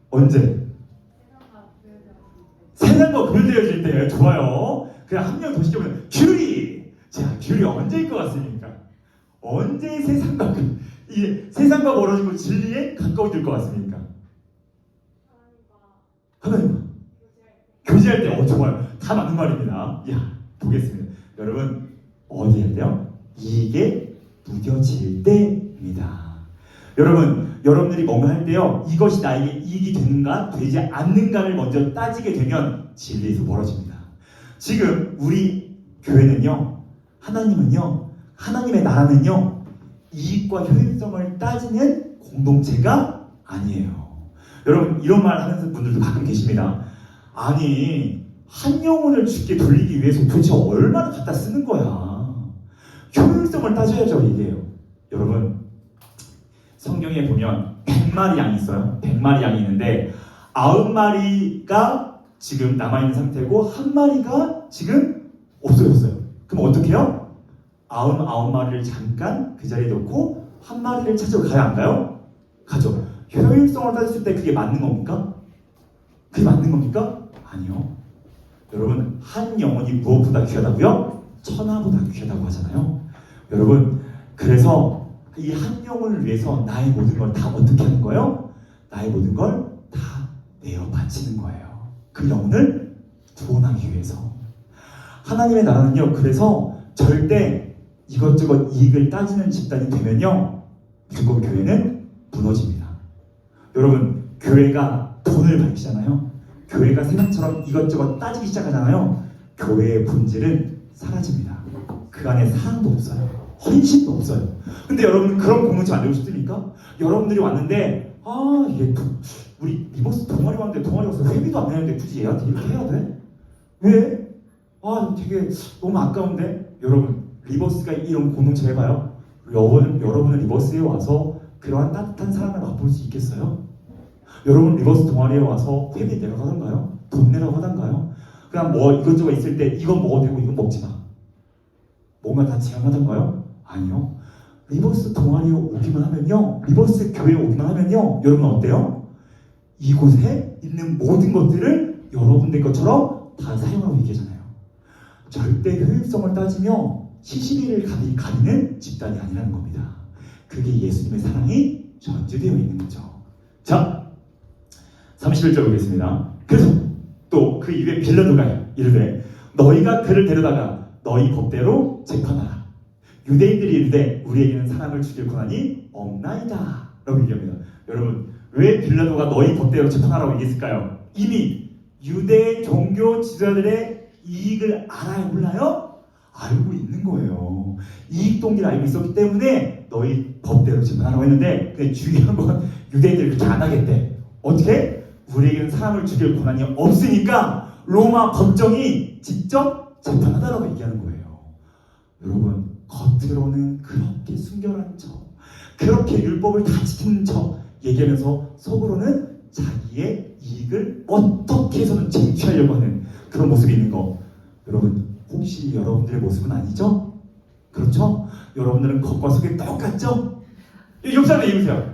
언제? 세상과 분열되어질 때. 좋아요. 그냥 한 명 더 시켜보면 귤이. 자, 귤이 언제일 것 같습니까? 언제 세상과 멀어지고 진리에 가까워질 것 같습니까? 하나님과 교제할 때. 좋아요. 다 맞는 말입니다. 보겠습니다. 여러분 어디 할 때요? 이익에 무뎌질 때입니다. 여러분들이 뭔가 할 때요 이것이 나에게 이익이 되는가 되지 않는가를 먼저 따지게 되면 진리에서 멀어집니다. 지금 우리 교회는요 하나님의 나라는요 이익과 효율성을 따지는 공동체가 아니에요. 여러분 이런 말 하는 분들도 가끔 계십니다. 아니 한 영혼을 주께 돌리기 위해서 도대체 얼마나 갖다 쓰는 거야. 효율성을 따져야죠 이게요. 여러분 성경에 보면 100마리 양이 있어요. 100마리 양이 있는데 90마리가 지금 남아있는 상태고 한 마리가 지금 없어졌어요. 그럼 어떻게 해요? 99마리를 잠깐 그 자리에 놓고 한 마리를 찾으러 가야 안 가요? 가죠. 효율성을 따졌을 때 그게 맞는 겁니까? 그게 맞는 겁니까? 아니요. 여러분, 한 영혼이 무엇보다 귀하다고요? 천하보다 귀하다고 하잖아요. 여러분, 그래서 이 한 영혼을 위해서 나의 모든 걸 다 어떻게 하는 거예요? 나의 모든 걸 다 내어 바치는 거예요. 그 영혼을 구원하기 위해서. 하나님의 나라는요, 그래서 절대 이것저것 이익을 따지는 집단이 되면요, 무조건 교회는 무너집니다. 여러분, 교회가 돈을 밝히잖아요. 교회가 세상처럼 이것저것 따지기 시작하잖아요. 교회의 본질은 사라집니다. 그 안에 사랑도 없어요. 헌신도 없어요. 근데 여러분, 그런 공동체 만들고 싶습니까? 여러분들이 왔는데 얘 우리 리버스 동아리 왔는데 동아리 와서 회비도 안 내는데 굳이 얘한테 이렇게 해야 돼? 왜? 되게 너무 아까운데. 여러분, 리버스가 이런 공동체 해봐요. 여러분은 리버스에 와서 그러한 따뜻한 사랑을 맛볼 수 있겠어요? 여러분, 리버스 동아리에 와서 회비 내라고 하던가요? 돈 내라고 하던가요? 그냥 뭐 이것저것 있을 때 이건 먹어도 되고 이건 먹지 마, 뭔가 다 제한하던가요? 아니요. 리버스 동아리에 오기만 하면요, 리버스 교회에 오기만 하면요, 여러분 어때요? 이곳에 있는 모든 것들을 여러분들 것처럼 다 사용하고 얘기하잖아요. 절대 효율성을 따지며 시시비를 가리는 집단이 아니라는 겁니다. 그게 예수님의 사랑이 전제되어 있는 거죠. 자, 31절 보겠습니다. 그래서 또 그 입에 빌라도가 이르되 너희가 그를 데려다가 너희 법대로 재판하라. 유대인들이 이르되 우리에게는 사람을 죽일 권한이 없나이다 라고 얘기합니다. 여러분, 왜 빌라도가 너희 법대로 재판하라고 얘기했을까요? 이미 유대 종교 지도자들의 이익을 알아요, 몰라요? 알고 있는 거예요. 이익 동기를 알고 있었기 때문에 너희 법대로 재판하라고 했는데, 근데 중요한 건 유대인들이 그렇게 안 하겠대. 어떻게? 우리에게는 사람을 죽일 권한이 없으니까 로마 법정이 직접 재판하다라고 얘기하는 거예요. 여러분, 겉으로는 그렇게 순결한 척, 그렇게 율법을 다 지키는 척 얘기하면서 속으로는 자기의 이익을 어떻게 해서든 쟁취하려고 하는 그런 모습이 있는 거. 여러분, 혹시 여러분들의 모습은 아니죠? 그렇죠? 여러분들은 겉과 속이 똑같죠? 옆 사람 얘기해보세요.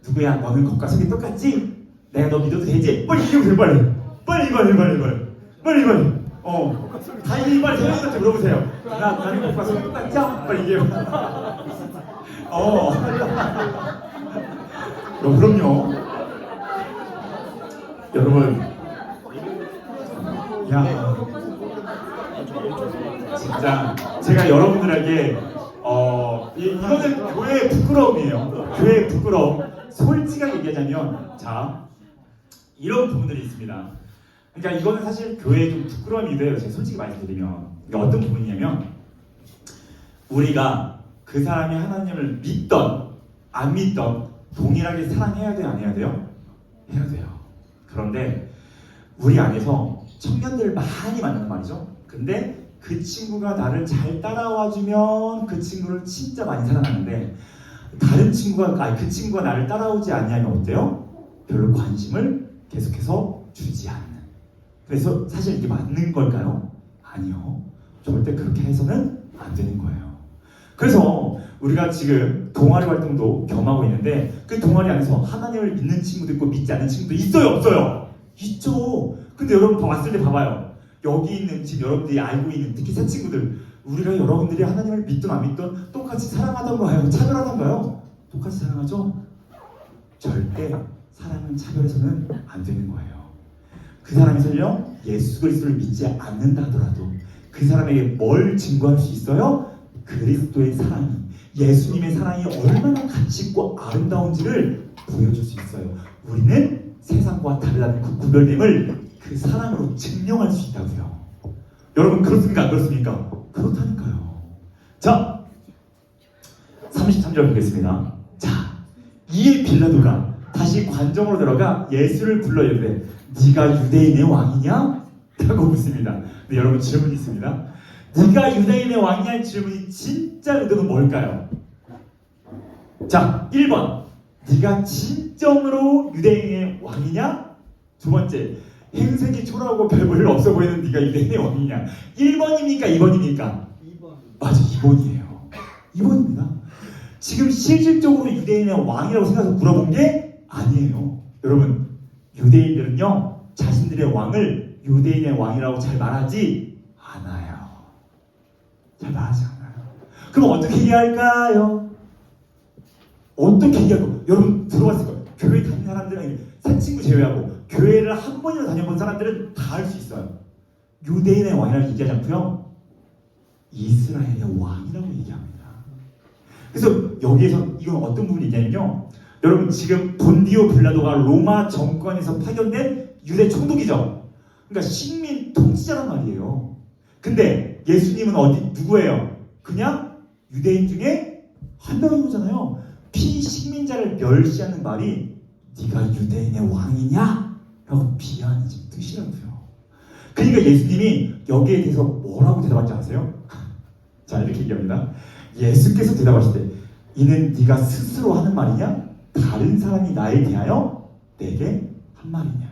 누구야? 너는 겉과 속이 똑같지? 내가 너 믿어도 되지? 빨리 얘기해보세요. 빨리. 다 이빨 선생님한테 물어보세요. 나는 겉과 속이 똑같죠? 빨리 얘기해봐. 그럼요. 여러분, 진짜 제가 여러분들에게 이거는 교회의 부끄러움이에요. 교회의 부끄러움. 솔직하게 얘기하자면, 자, 이런 부분들이 있습니다. 그러니까 이거는 사실 교회의 좀 부끄러움이 돼요. 제가 솔직히 말씀드리면, 그러니까 어떤 부분이냐면, 우리가 그 사람이 하나님을 믿던 안 믿던 동일하게 사랑해야 돼요, 안 해야 돼요? 해야 돼요. 그런데 우리 안에서 청년들을 많이 만나는 말이죠. 근데 그 친구가 나를 잘 따라와주면 그 친구를 진짜 많이 사랑하는데, 다른 친구가 그 친구가 나를 따라오지 않냐면 어때요? 별로 관심을 계속해서 주지 않는. 그래서 사실 이게 맞는 걸까요? 아니요. 절대 그렇게 해서는 안 되는 거예요. 그래서 우리가 지금 동아리 활동도 겸하고 있는데, 그 동아리 안에서 하나님을 믿는 친구도 있고 믿지 않는 친구도 있어요, 없어요? 있죠. 근데 여러분 왔을 때 봐봐요. 여기 있는, 지금 여러분들이 알고 있는 특히 새 친구들, 우리가 여러분들이 하나님을 믿든 안 믿든 똑같이 사랑하던가요? 차별하던가요? 똑같이 사랑하죠? 절대 사랑은 차별해서는 안 되는 거예요. 그 사람이 설령 예수 그리스도를 믿지 않는다 하더라도 그 사람에게 뭘 증거할 수 있어요? 그리스도의 사랑이, 예수님의 사랑이 얼마나 가치 있고 아름다운지를 보여줄 수 있어요. 우리는 세상과 다르다는 그 구별됨을 그 사랑으로 증명할 수 있다고요. 여러분, 그렇습니까? 안 그렇습니까? 그렇다니까요. 자, 33절 보겠습니다. 자, 이에 빌라도가 다시 관정으로 들어가 예수를 불러 이르되 네가 유대인의 왕이냐? 라고 묻습니다. 근데 여러분, 질문이 있습니다. 네가 유대인의 왕이냐는 질문이 진짜 의도는 뭘까요? 자, 1번, 네가 진정으로 유대인의 왕이냐? 두 번째, 행색이 초라하고 별 볼 일 없어 보이는 네가 유대인의 왕이냐? 1번입니까? 2번입니까? 2번. 맞아, 2번이에요. 2번입니다. 지금 실질적으로 유대인의 왕이라고 생각해서 물어본 게 아니에요. 여러분, 유대인들은요, 자신들의 왕을 유대인의 왕이라고 잘 말하지 않아요. 잘 말하지 않아요. 그럼 어떻게 해야 할까요? 어떻게 얘기하고? 여러분 들어봤을 거예요. 교회 다니는 사람들은 새 친구 제외하고 교회를 한 번이나 다녀본 사람들은 다 할 수 있어요. 유대인의 왕이라고 얘기하지 않고요, 이스라엘의 왕이라고 얘기합니다. 그래서 여기에서 이건 어떤 부분이 얘기하냐면요, 여러분 지금 본디오 빌라도가 로마 정권에서 파견된 유대 총독이죠. 그러니까 식민 통치자란 말이에요. 근데 예수님은 누구예요? 그냥 유대인 중에 한 명인 거잖아요. 피식민자를 멸시하는 말이 네가 유대인의 왕이냐? 라고 비하하는 뜻이라고요. 그러니까 예수님이 여기에 대해서 뭐라고 대답한지 아세요? 자, 이렇게 얘기합니다. 예수께서 대답하실 때 이는 네가 스스로 하는 말이냐? 다른 사람이 나에 대하여 내게 한 말이냐?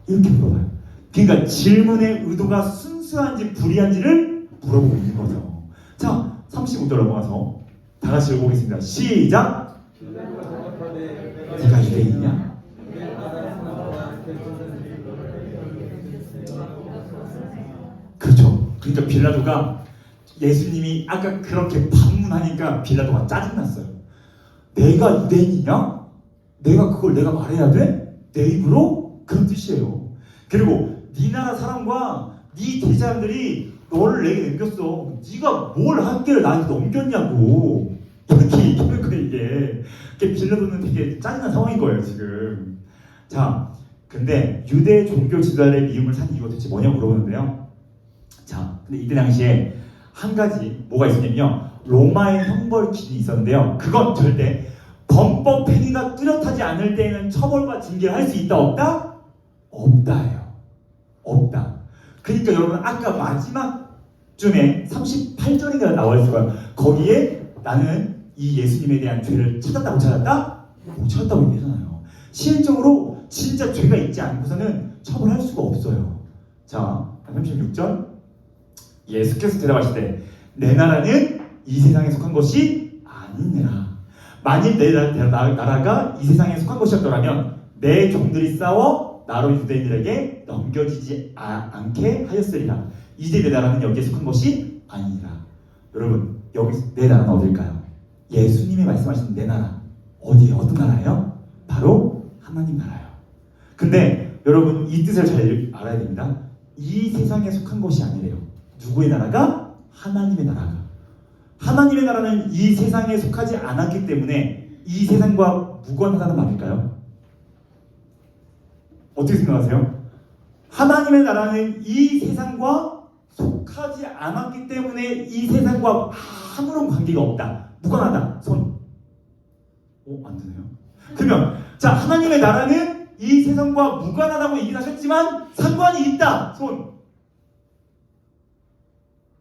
이렇게 물어봐요. 그러니까 질문의 의도가 순수한지 불이한지를 물어보고 있는 거죠. 자, 35절 넘어가서 다 같이 읽어보겠습니다. 시작! 네가 유대인이냐? 그렇죠. 그러니까 빌라도가 예수님이 아까 그렇게 반문하니까 빌라도가 짜증났어요. 내가 유대인이냐? 내가 말해야 돼? 내 입으로? 그런 뜻이에요. 그리고 네 나라 사람과 네 대사람들이 너를 내게 넘겼어. 네가 뭘 학계를 나한테 넘겼냐고. 이렇게 얘기하는 거예요, 이게. 빌라도는 되게 짜증난 상황인 거예요, 지금. 자, 근데 유대 종교 지도자의 미움을 산 이유가 도대체 뭐냐고 물어보는데요. 자, 근데 이때 당시에 한 가지 뭐가 있었냐면요, 로마의 형벌기준이 있었는데요. 그건 절대 범법 행위가 뚜렷하지 않을 때에는 처벌과 징계를 할 수 있다, 없다? 없다예요. 없다. 그러니까 여러분 아까 마지막쯤에 38절인가 나와 있어요. 거기에 나는 이 예수님에 대한 죄를 찾았다 못 찾았다? 못 찾았다고 얘기하잖아요. 실질적으로 진짜 죄가 있지 않고서는 처벌할 수가 없어요. 자, 36절 예수께서 대답하실 때 내 나라는 이 세상에 속한 것이 아니니라. 만일 내 나라가 이 세상에 속한 것이었더라면 내 종들이 싸워 나로 유대인들에게 넘겨지지 않게 하였으리라. 이제 내 나라는 여기에 속한 것이 아니니라. 여러분, 여기 내 나라는 어딜까요? 예수님이 말씀하신 내 나라 어디에 어떤 나라예요? 바로 하나님 나라예요. 근데 여러분 이 뜻을 잘 알아야 됩니다. 이 세상에 속한 것이 아니래요. 누구의 나라가? 하나님의 나라가. 하나님의 나라는 이 세상에 속하지 않았기 때문에 이 세상과 무관하다는 말일까요? 어떻게 생각하세요? 하나님의 나라는 이 세상과 속하지 않았기 때문에 이 세상과 아무런 관계가 없다. 무관하다. 손. 안 되네요. 그러면 자, 하나님의 나라는 이 세상과 무관하다고 얘기하셨지만 상관이 있다. 손.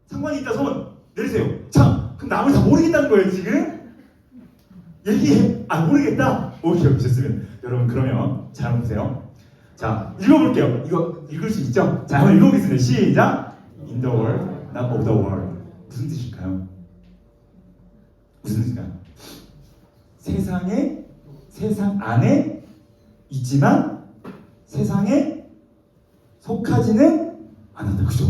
상관이 있다. 손. 내리세요. 자, 그럼 남을 다 모르겠다는 거예요, 지금? 얘기해. 모르겠다. 오케이, 좋습니다. 여러분, 그러면 잘 한번 보세요. 자, 읽어볼게요. 이거 읽을 수 있죠? 자, 한번 읽어보겠습니다. 시작! In the world, not of the world. 무슨 뜻일까요? 무슨 뜻일까요? 세상 안에 있지만 세상에 속하지는 않았다. 그죠?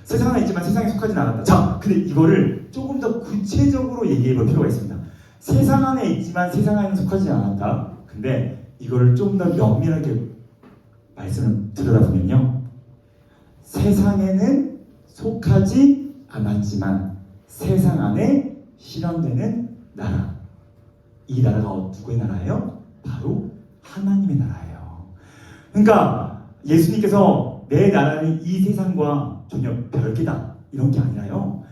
세상 안에 있지만 세상에 속하지는 않았다. 자, 근데 이거를 조금 더 구체적으로 얘기해 볼 필요가 있습니다. 세상 안에 있지만 세상 안에 속하지 않았다. 근데 이거를 좀 더 면밀하게 말씀을 들여다보면요, 세상에는 속하지 않았지만 세상 안에 실현되는 나라. 이 나라가 누구의 나라예요? 바로 하나님의 나라예요. 그러니까 예수님께서 내 나라는 이 세상과 전혀 별개다 이런 게 아니라요,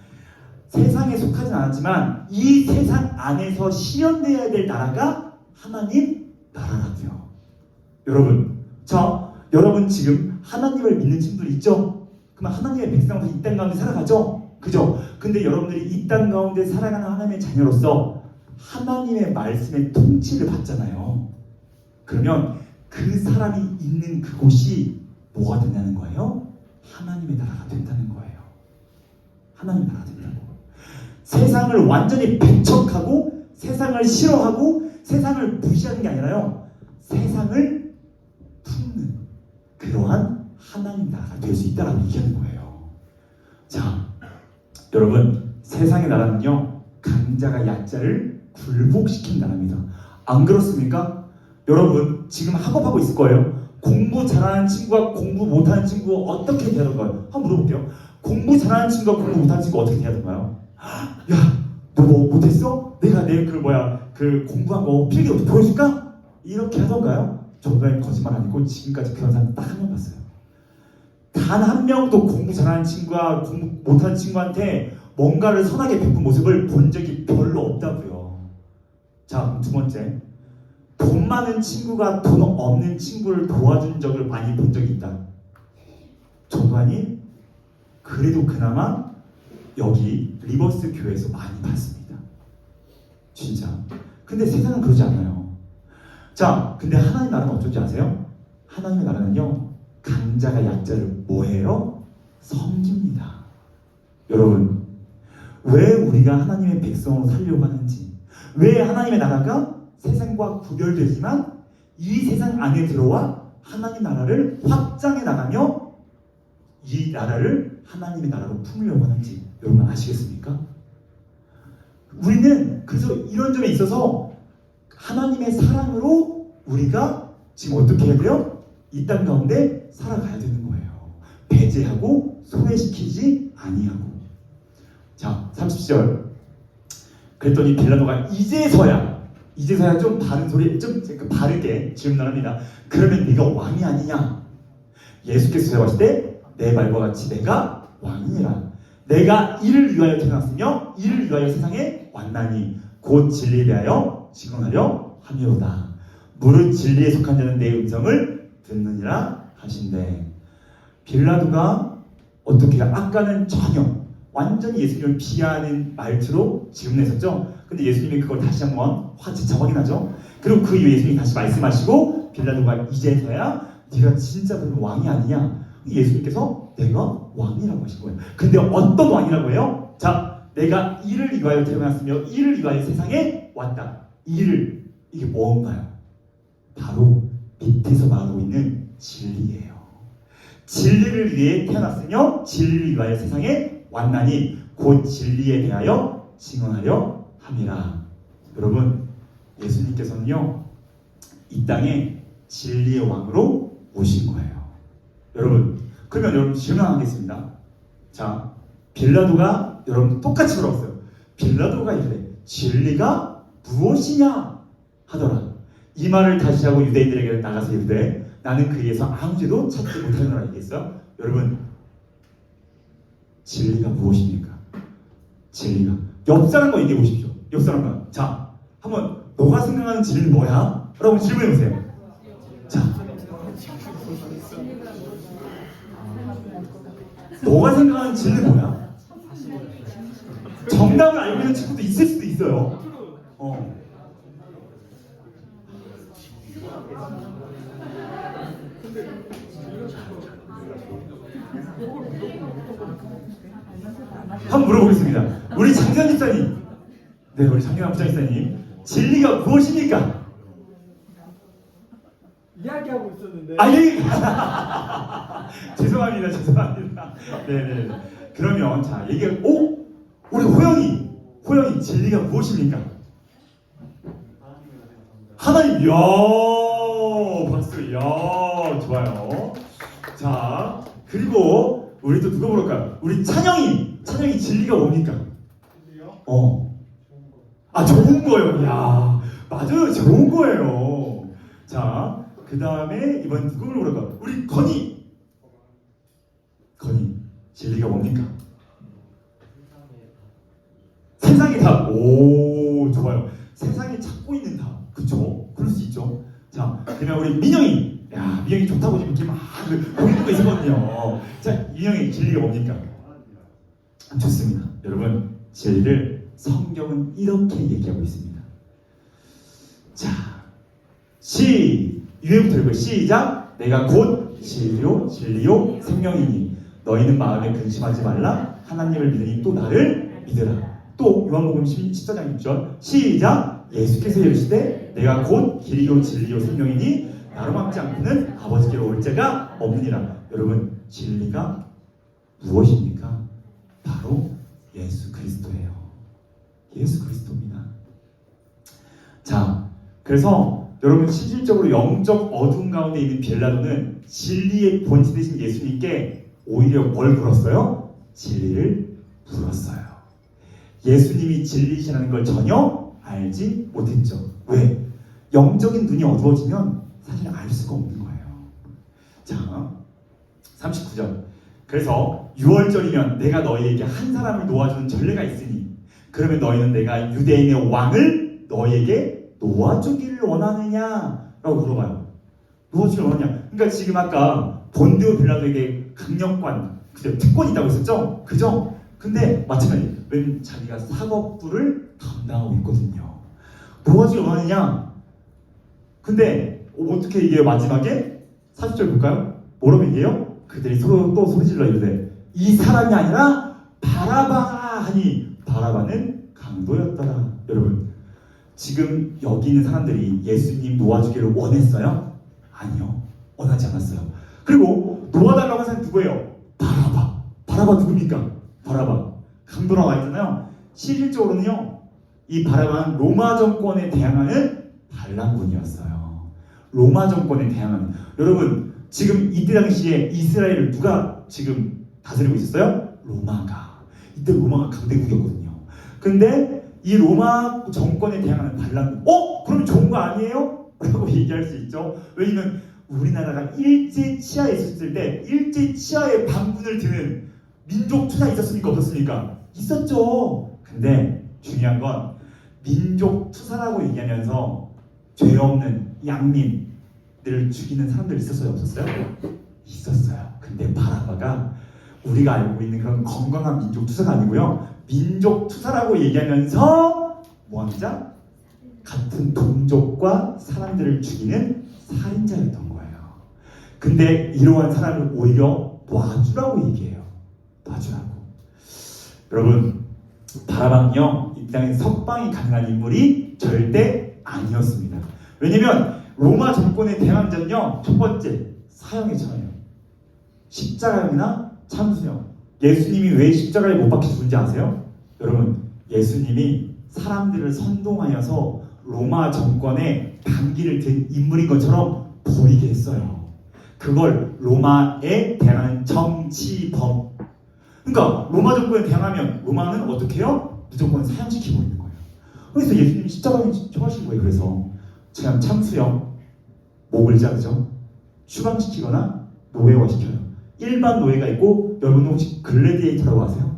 세상에 속하지 않았지만 이 세상 안에서 실현되어야 될 나라가 하나님 나라라고요. 여러분, 여러분 지금 하나님을 믿는 친구들 있죠? 그럼 하나님의 백성으로서 이 땅 가운데 살아가죠? 그죠? 근데 여러분들이 이 땅 가운데 살아가는 하나님의 자녀로서 하나님의 말씀의 통치를 받잖아요. 그러면 그 사람이 있는 그곳이 뭐가 된다는 거예요? 하나님의 나라가 된다는 거예요. 하나님의 나라가 된다고. 세상을 완전히 배척하고 세상을 싫어하고 세상을 무시하는 게 아니라요. 세상을 품는 그러한 하나님 나라가 될 수 있다라고 얘기하는 거예요. 자, 여러분 세상의 나라는요. 강자가 약자를 굴복시킨 나라입니다. 안 그렇습니까? 여러분 지금 학업하고 있을 거예요. 공부 잘하는 친구와 공부 못하는 친구 어떻게 돼야 될까요? 한번 물어볼게요. 공부 잘하는 친구와 공부 못하는 친구 어떻게 돼야 될까요? 야, 너 뭐 못했어? 내가 내일 그 공부한 거 필기 보여줄까? 이렇게 하던가요? 정말 거짓말 아니고 지금까지 그런 사람 딱 한 명 봤어요. 단 한 명도 공부 잘하는 친구와 공부 못하는 친구한테 뭔가를 선하게 베푼 모습을 본 적이 별로 없다고요. 자, 그럼 두 번째. 돈 많은 친구가 돈 없는 친구를 도와준 적을 많이 본 적이 있다. 저도 아니 그래도 그나마 여기 리버스 교회에서 많이 봤습니다. 진짜. 근데 세상은 그러지 않아요. 자, 근데 하나님 나라는 어쩐지 아세요? 하나님의 나라는요. 강자가 약자를 뭐해요? 섬깁니다. 여러분 왜 우리가 하나님의 백성으로 살려고 하는지, 왜 하나님의 나라가 세상과 구별되지만 이 세상 안에 들어와 하나님 나라를 확장해 나가며 이 나라를 하나님의 나라로 품으려고 하는지 여러분 아시겠습니까? 우리는 그래서 이런 점에 있어서 하나님의 사랑으로 우리가 지금 어떻게 해야 돼요? 이 땅 가운데 살아가야 되는 거예요. 배제하고 소외시키지 아니하고. 자, 30절. 그랬더니 빌라도가 이제서야 좀 바른 소리, 좀 바르게 질문합니다. 그러면 네가 왕이 아니냐? 예수께서 대답하실 때 내 말과 같이 내가 왕이니라. 내가 이를 위하여 태어났으며 이를 위하여 세상에 왔나니 곧 진리에 대하여 증언하려 함이로다. 무릇 진리에 속한 자는 내 음성을 듣느니라 하신대. 빌라도가 어떻게 해요? 아까는 전혀 완전히 예수님을 비하하는 말투로 질문했었죠. 근데 예수님이 그걸 다시 한번 재차 확인하죠. 그리고 그 이후에 예수님이 다시 말씀하시고 빌라도가 이제서야 네가 진짜 그런 왕이 아니냐? 예수님께서 내가 왕이라고 하신 거예요. 근데 어떤 왕이라고 해요? 자, 내가 이를 위하여 태어났으며 이를 위하여 세상에 왔다. 이를, 이게 뭔가요? 바로 밑에서 말하고 있는 진리예요. 진리를 위해 태어났으며 진리를 위하여 세상에 왔나니 곧 진리에 대하여 증언하려 함이라. 여러분 예수님께서는요 이 땅에 진리의 왕으로 오신 거예요. 여러분 그러면 여러분 질문하겠습니다. 자, 빌라도가 여러분 똑같이 물어봤어요. 빌라도가 이래 진리가 무엇이냐 하더라. 이 말을 다시 하고 유대인들에게 나가서 이르되 나는 그에서 아무 죄도 찾지 못하노라 얘기했어요. 여러분 진리가 무엇입니까? 진리가 옆 사람과 얘기해 보십시오. 옆 사람과. 자, 한번 너가 생각하는 진리는 뭐야? 라고 질문해 보세요. 자, 너가 생각하는 진리는 뭐야? 정답을 알고 있는 친구도 있을 수도 있어요. 한번 물어보겠습니다. 우리 장현 집사님, 네, 우리 장현 집사님, 진리가 무엇입니까? 이야기하고 있었는데. 죄송합니다. 네네. 그러면 자 얘기해. 우리 호영이 진리가 무엇입니까? 하나님. 야, 박수. 야, 좋아요. 자, 그리고 우리 또 누가 물어볼까요? 우리 찬영이 진리가 뭡니까? 좋은 거예요. 야, 맞아요. 좋은 거예요. 자, 그 다음에 이번 누구를 물어볼까요? 우리 건이 진리가 뭡니까? 세상의 답. 오, 좋아요. 세상에 찾고 있는 답. 그쵸? 그럴 수 있죠. 자, 그러면 우리 민영이. 야, 민영이 좋다고 지금 이렇게 막 보이는 거 있었거든요. 자, 민영이 진리가 뭡니까? 좋습니다. 여러분, 진리를 성경은 이렇게 얘기하고 있습니다. 자, 유행부터 읽어요. 시작. 내가 곧 진리요 진리요 생명이니 너희는 마음에 근심하지 말라. 하나님을 믿으니 또 나를 믿으라. 또 요한복음 14장 6절 시작. 예수께서 이르시되 내가 곧 길이요 진리요 생명이니 나로 막지 않고는 아버지께로 올 자가 없느니라. 여러분 진리가 무엇입니까? 바로 예수 그리스도예요. 예수 그리스도입니다. 자, 그래서 여러분 실질적으로 영적 어둠 가운데 있는 빌라도는 진리의 본체 되신 예수님께 오히려 뭘 물었어요? 진리를 물었어요. 예수님이 진리시라는 걸 전혀 알지 못했죠. 왜? 영적인 눈이 어두워지면 사실 알 수가 없는 거예요. 자, 39절. 그래서 6월절이면 내가 너희에게 한 사람을 놓아주는 전례가 있으니 그러면 너희는 내가 유대인의 왕을 너희에게 놓아주기를 원하느냐? 라고 물어봐요. 놓아주기를 원하느냐? 그러니까 지금 아까 본디오 빌라도에게 강력관, 그죠? 특권이 있다고 했었죠? 그죠? 근데 마찬가지 왜 자기가 사법부를 담당하고 있거든요. 놓아주기를 원하느냐? 근데 어떻게 얘기해요? 마지막에 40절 볼까요? 뭐라고 얘기해요? 그들이 서로 또 소리질러 이르되 이 사람이 아니라 바라바 하니 바라바는 강도였더라. 여러분 지금 여기 있는 사람들이 예수님 놓아주기를 원했어요? 아니요, 원하지 않았어요. 그리고 놓아달라고 한 사람이 누구예요? 바라바. 바라바 누굽니까? 바라바 강도라고 했잖아요. 실질적으로는요 이 바라바는 로마 정권에 대항하는 반란군이었어요. 로마 정권에 대항하는. 여러분 지금 이때 당시에 이스라엘을 누가 지금 다스리고 있었어요? 로마가. 이때 로마가 강대국이었거든요. 근데 이 로마 정권에 대항하는 반란군. 그러면 좋은 거 아니에요? 라고 얘기할 수 있죠. 왜냐면 우리나라가 일제 치하에 있었을 때 일제 치하에 반군을 드는 민족 투사 있었습니까? 없었습니까? 있었죠. 근데 중요한 건 민족 투사라고 얘기하면서 죄 없는 양민들을 죽이는 사람들 있었어요? 없었어요? 있었어요. 근데 바라바가 우리가 알고 있는 그런 건강한 민족 투사가 아니고요. 민족 투사라고 얘기하면서 뭐합니까? 같은 동족과 사람들을 죽이는 살인자였던 거예요. 근데 이러한 사람을 오히려 놔주라고 얘기해요. 놔주라고. 여러분 바라바는요 이 땅에 석방이 가능한 인물이 절대 아니었습니다. 왜냐면 로마 정권의 대항전은요 첫 번째 사형에 처해요. 십자가형이나 참수형. 예수님이 왜 십자가에 못 박혀 죽은지 아세요? 여러분 예수님이 사람들을 선동하여서 로마 정권의 반기를 든 인물인 것처럼 보이게 했어요. 그걸 로마에 대항하는 정치범. 그러니까 로마 정권에 대항하면 로마는 어떻게 해요? 무조건 사형시키고 있는 거예요. 그래서 예수님이 십자가에 처하신 거예요. 그래서 그냥 참수형, 목을 자르죠. 추방시키거나 노예화시켜요. 일반 노예가 있고 여러분 혹시 글래디에이터라고 아세요?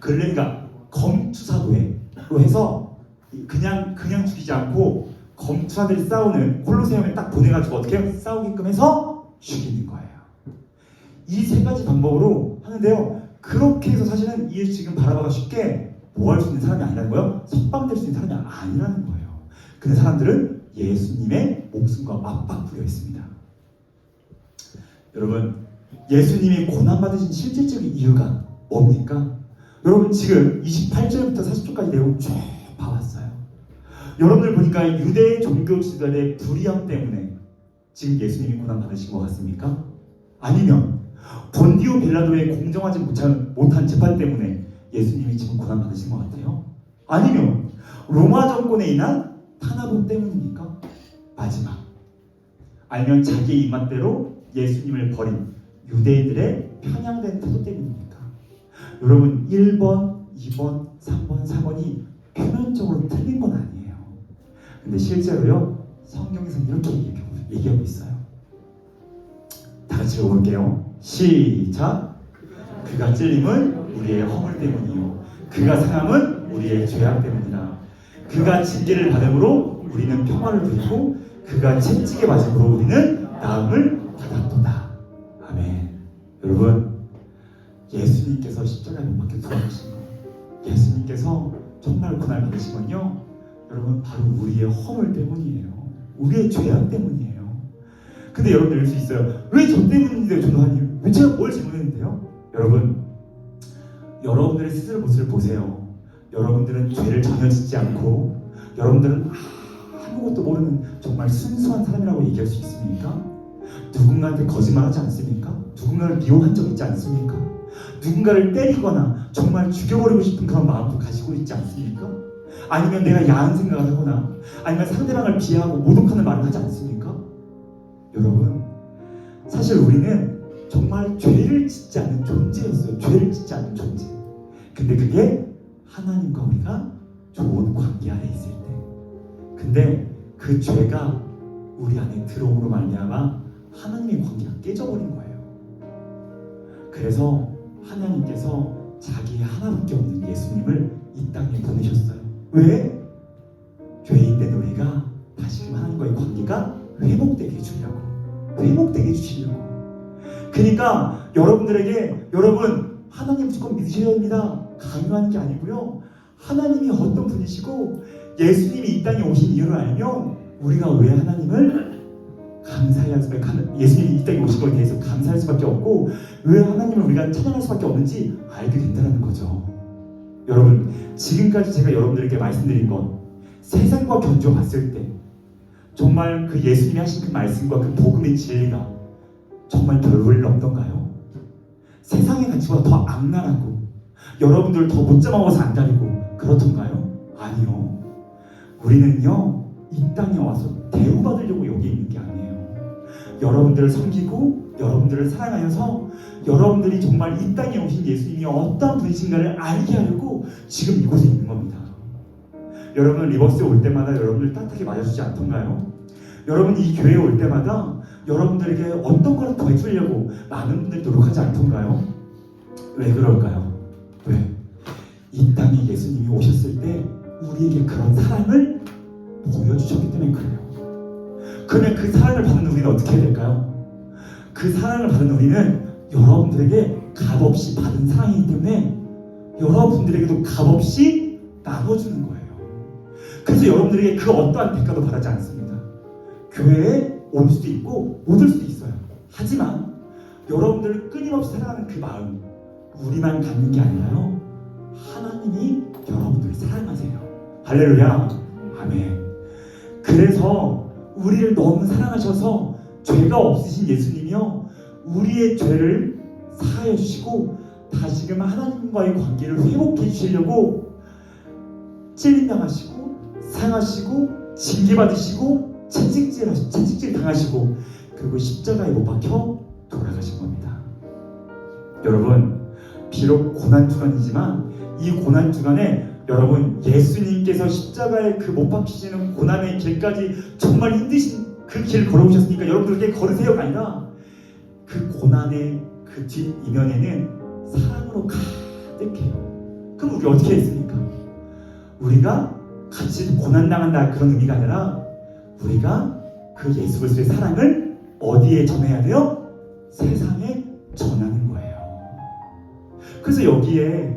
글래디가 검투사 노예로 해서 그냥 죽이지 않고 검투사들이 싸우는 콜로세움에 딱 보내가지고 어떻게 해요? 싸우게끔 해서 죽이는 거예요. 이 세 가지 방법으로 하는데요. 그렇게 해서 사실은 이 지금 바라바가 쉽게 뭐 할 수 있는 사람이 아니라는 거예요. 석방될 수 있는 사람이 아니라는 거예요. 근데 사람들은 예수님의 목숨과 맞바꾸려 했습니다. 여러분 예수님이 고난받으신 실질적인 이유가 뭡니까? 여러분 지금 28절부터 40절까지 내용 쭉 봐왔어요. 여러분들 보니까 유대 종교 지도자의 불의함 때문에 지금 예수님이 고난받으신 것 같습니까? 아니면 본디오 빌라도의 공정하지 못한 재판 때문에 예수님이 지금 고난받으신 것 같아요? 아니면 로마 정권에 인한 탄압음 때문입니까? 마지막. 아니면 자기의 입맛대로 예수님을 버린 유대인들의 편향된 태도 때문입니까? 여러분 1번, 2번, 3번, 4번이 표면적으로 틀린 건 아니에요. 근데 실제로요 성경에서는 이렇게 얘기하고 있어요. 다 같이 읽어볼게요. 시작. 그가 찔림은 우리의 허물 때문이요 그가 상함은 우리의 죄악 때문이라. 그가 징계를 받음으로 우리는 평화를 누리고 그가 채찍에 맞음으로 우리는 나음을 받았도다. 아멘. 여러분 예수님께서 십자가에 못 박혀 돌아가신 거, 예수님께서 정말 고난 받으신 건요 여러분 바로 우리의 허물 때문이에요. 우리의 죄악 때문이에요. 근데 여러분들 이럴 수 있어요. 왜 저 때문인데요? 저도 하나님 왜 제가 뭘 잘못했는데요? 여러분, 여러분들의 스스로 모습을 보세요. 여러분들은 죄를 전혀 짓지 않고 여러분들은 아무것도 모르는 정말 순수한 사람이라고 얘기할 수 있습니까? 누군가한테 거짓말하지 않습니까? 누군가를 미워한 적 있지 않습니까? 누군가를 때리거나 정말 죽여버리고 싶은 그런 마음도 가지고 있지 않습니까? 아니면 내가 야한 생각을 하거나 아니면 상대방을 비하하고 모독하는 말을 하지 않습니까? 여러분, 사실 우리는 정말 죄를 짓지 않는 존재였어요. 죄를 짓지 않는 존재. 근데 그게 하나님과 우리가 좋은 관계 안에 있을 때, 근데 그 죄가 우리 안에 들어옴으로 말미암아 하나님의 관계가 깨져버린 거예요. 그래서 하나님께서 자기의 하나밖에 없는 예수님을 이 땅에 보내셨어요. 왜? 죄인된 우리가 다시금 하나님과의 관계가 회복되게 해주려고, 회복되게 해주시려고. 그러니까 여러분들에게, 여러분 하나님 무조건 믿으셔야 됩니다, 강요하는 게 아니고요. 하나님이 어떤 분이시고 예수님이 이 땅에 오신 이유를 알면 우리가 왜 하나님을 감사해야 할 수밖에, 예수님이 이 땅에 오신 것에 대해서 감사할 수밖에 없고 왜 하나님을 우리가 찬양할 수밖에 없는지 알게 된다는 거죠. 여러분, 지금까지 제가 여러분들에게 말씀드린 건 세상과 견주어 봤을 때 정말 그 예수님이 하신 그 말씀과 그 복음의 진리가 정말 별 볼 일 없던가요? 세상의 가치보다 더 악랄하고 여러분들 더 못 잡아먹어서 안달이고 그렇던가요? 아니요. 우리는요, 이 땅에 와서 대우받으려고 여기 있는 게 아니에요. 여러분들을 섬기고 여러분들을 사랑하여서 여러분들이 정말 이 땅에 오신 예수님이 어떤 분이신가를 알게 하려고 지금 이곳에 있는 겁니다. 여러분, 리버스에 올 때마다 여러분들 따뜻하게 맞아주지 않던가요? 여러분, 이 교회에 올 때마다 여러분들에게 어떤 걸 더 해주려고 많은 분들이 노력하지 않던가요? 왜 그럴까요? 왜? 이 땅에 예수님이 오셨을 때 우리에게 그런 사랑을 보여주셨기 때문에 그래요. 그러면 그 사랑을 받는 우리는 어떻게 해야 될까요? 그 사랑을 받는 우리는 여러분들에게 값없이 받은 사랑이기 때문에 여러분들에게도 값없이 나눠주는 거예요. 그래서 여러분들에게 그 어떠한 대가도 바라지 않습니다. 교회에 올 수도 있고 못 올 수도 있어요. 하지만 여러분들을 끊임없이 사랑하는 그 마음, 우리만 갖는 게 아니라요, 하나님이 여러분들을 사랑하세요. 할렐루야, 아멘. 그래서 우리를 너무 사랑하셔서 죄가 없으신 예수님이요, 우리의 죄를 사하여 주시고 다시금 하나님과의 관계를 회복해 주시려고 찔림당하시고 상하시고 징계받으시고 채찍질 당하시고 그리고 십자가에 못 박혀 돌아가신 겁니다. 여러분, 비록 고난주간이지만 이 고난주간에 여러분, 예수님께서 십자가에 그 못 박히시는 고난의 길까지 정말 힘드신 그 길 걸어오셨으니까 여러분들에게 걸으세요가 아니라 그 고난의 그 뒷이면에는 사랑으로 가득해요. 그럼 우리 어떻게 했습니까? 우리가 같이 고난당한다 그런 의미가 아니라 우리가 그 예수 그리스도의 사랑을 어디에 전해야 돼요? 세상에 전하는 거예요. 그래서 여기에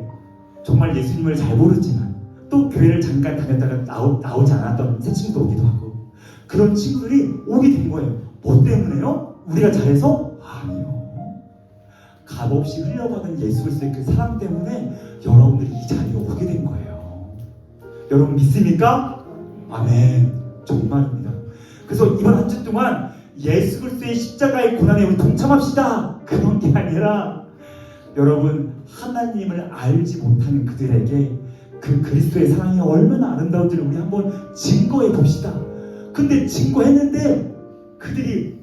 정말 예수님을 잘 모르지만 또 교회를 잠깐 다녔다가 나오지 않았던 새 친구도 오기도 하고 그런 친구들이 오게 된 거예요. 뭐 때문에요? 우리가 잘해서? 아니요. 값없이 흘려받은 예수 그리스도의 그 사랑 때문에 여러분들이 이 자리에 오게 된 거예요. 여러분 믿습니까? 아멘. 정말입니다. 그래서 이번 한 주 동안 예수 그리스도의 십자가의 고난에 우리 동참합시다. 그런 게 아니라 여러분, 하나님을 알지 못하는 그들에게 그 그리스도의 사랑이 얼마나 아름다운지를 우리 한번 증거해 봅시다. 근데 증거했는데 그들이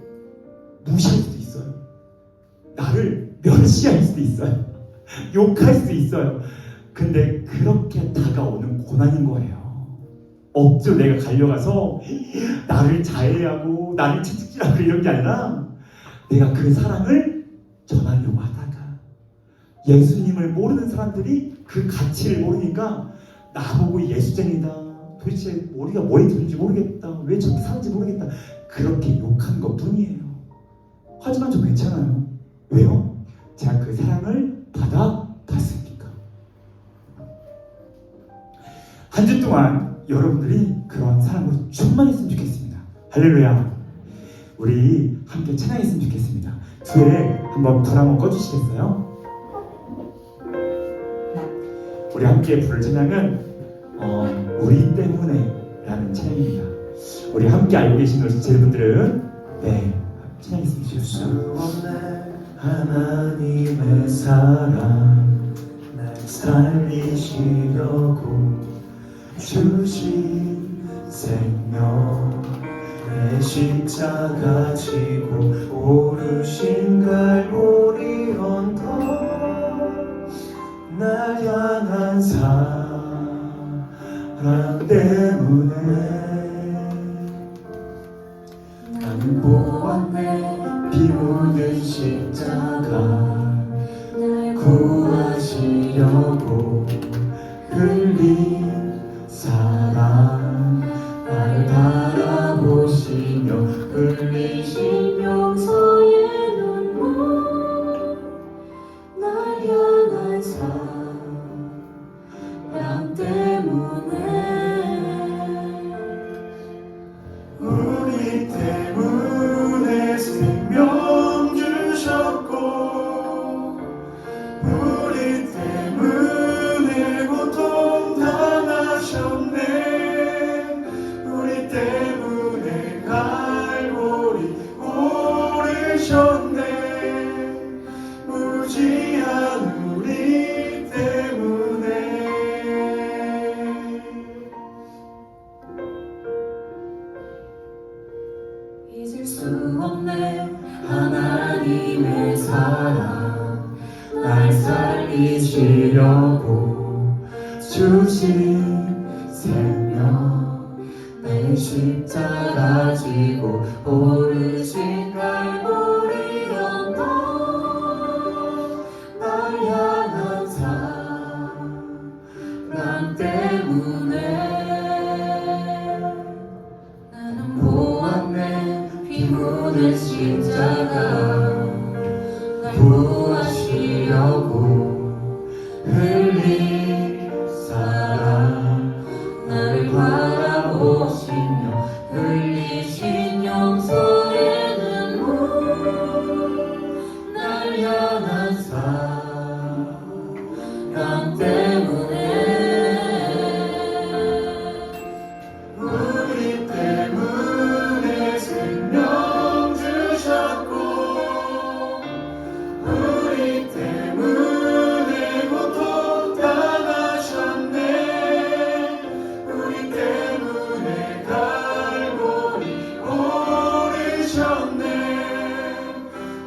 무시할 수도 있어요. 나를 멸시할 수도 있어요. 욕할 수도 있어요. 근데 그렇게 다가오는 고난인 거예요. 억지로 내가 갈려가서 나를 자해하고 나를 채찍질하고 이런 게 아니라 내가 그 사랑을 전하려고 하다가 예수님을 모르는 사람들이 그 가치를 모르니까 나보고 예수쟁이다, 도대체 우리가 뭐에 드는지 모르겠다, 왜 저렇게 사는지 모르겠다, 그렇게 욕한 것 뿐이에요. 하지만 저 괜찮아요. 왜요? 제가 그 사랑을 받아봤으니까. 한 주 동안 여러분들이 그런 사랑으로 충만했으면 좋겠습니다. 할렐루야. 우리 함께 찬양했으면 좋겠습니다. 뒤에 한번 불 한번 꺼주시겠어요? 우리 함께 부를 찬양은 우리 때문에 라는 찬양입니다. 우리 함께 알고 계신 여러분들은 네, 찬양했으면 좋겠습니다. 하나님의 사랑 날 살리시려고 주신 생명 내 십자가 지고 오르신 갈보리 언덕 날 향한 사랑 때문에 나는 보았네. 피 묻은 십자가 날 구하시려고 흘린 사랑 나를 바라보시며 흘리신 용서의 눈물 날 향한 사랑 때문에 우리 때문에 생명 주셨고 우리 때문에 고통 당하셨네. 우리 때문에 갈보리 오르셨네. 무지한 우리 때문에 잊을 수 없네. 하나님의 사랑 날 살리시려고 주신 생명 내 십자가 지고 오르신 갈보리 언덕 날 향한 사랑 때문에 나는 보았네. 피 묻은 십자가 날 구하시려고 흘린 사랑 나를 바라보시며 흘리신 용서의 눈물 날 향한 사랑 때문에 우리 때문에 생명 주셨고 우리 때문에 고통 당하셨네. 우리 때문에 갈보리 오르셨네.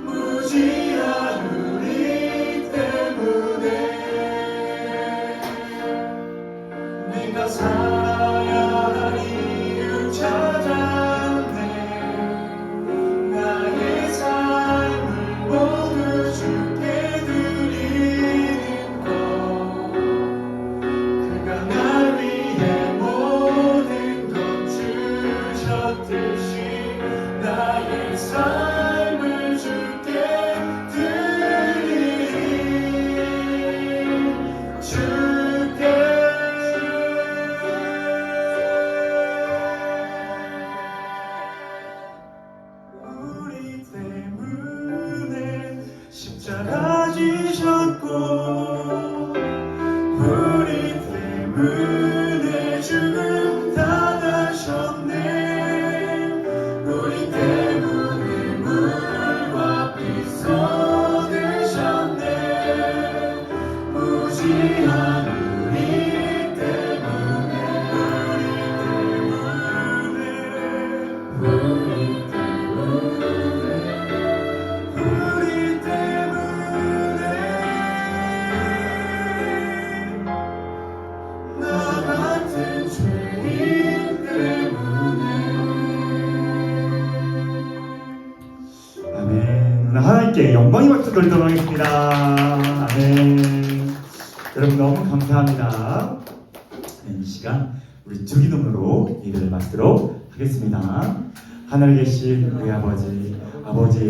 무지한 우리 때문에 내가 살아야 할 이유 찾았네. 나의 삶을 모두 주께 드리는 것 그가 날 위해 모든 것 주셨듯이 나의 삶을 주께 드리리 주께 우리 때문에 십자가 지셨고 우리 때문에 죽음 당하셨네. 우리 때문에 물과 피 쏟으셨네. 무지한 우리 때문에 우리 때문에 나 같은 죄인 때문에 아멘. 하나님께 영광의 박수 드리도록 하겠습니다. 아멘. 여러분 너무 감사합니다. 이 시간 우리 두 기도문으로 예배를 마치도록 하겠습니다. 하늘에 계신 우리 아버지의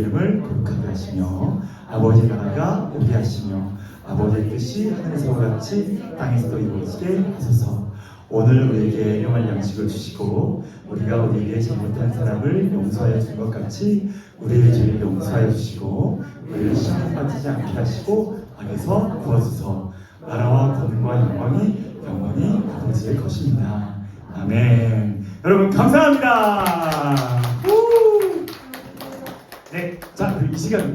이름을 거룩하게 하시며 아버지의 나라가 오게 하시며 아버지의 뜻이 하늘에서 같이 땅에서도 이루어지게 하소서. 오늘 우리에게 영할 양식을 주시고 우리가 우리에게 잘못한 사람을 용서하여 준 것 같이 우리의 죄를 용서하여 주시고 우리를 시험에 빠지지 않게 하시고 악에서 구하소서. 나라와 권능과 영광이 영원히 아버지의 것입니다. 아멘. 여러분 감사합니다. 네, 자, 이 시간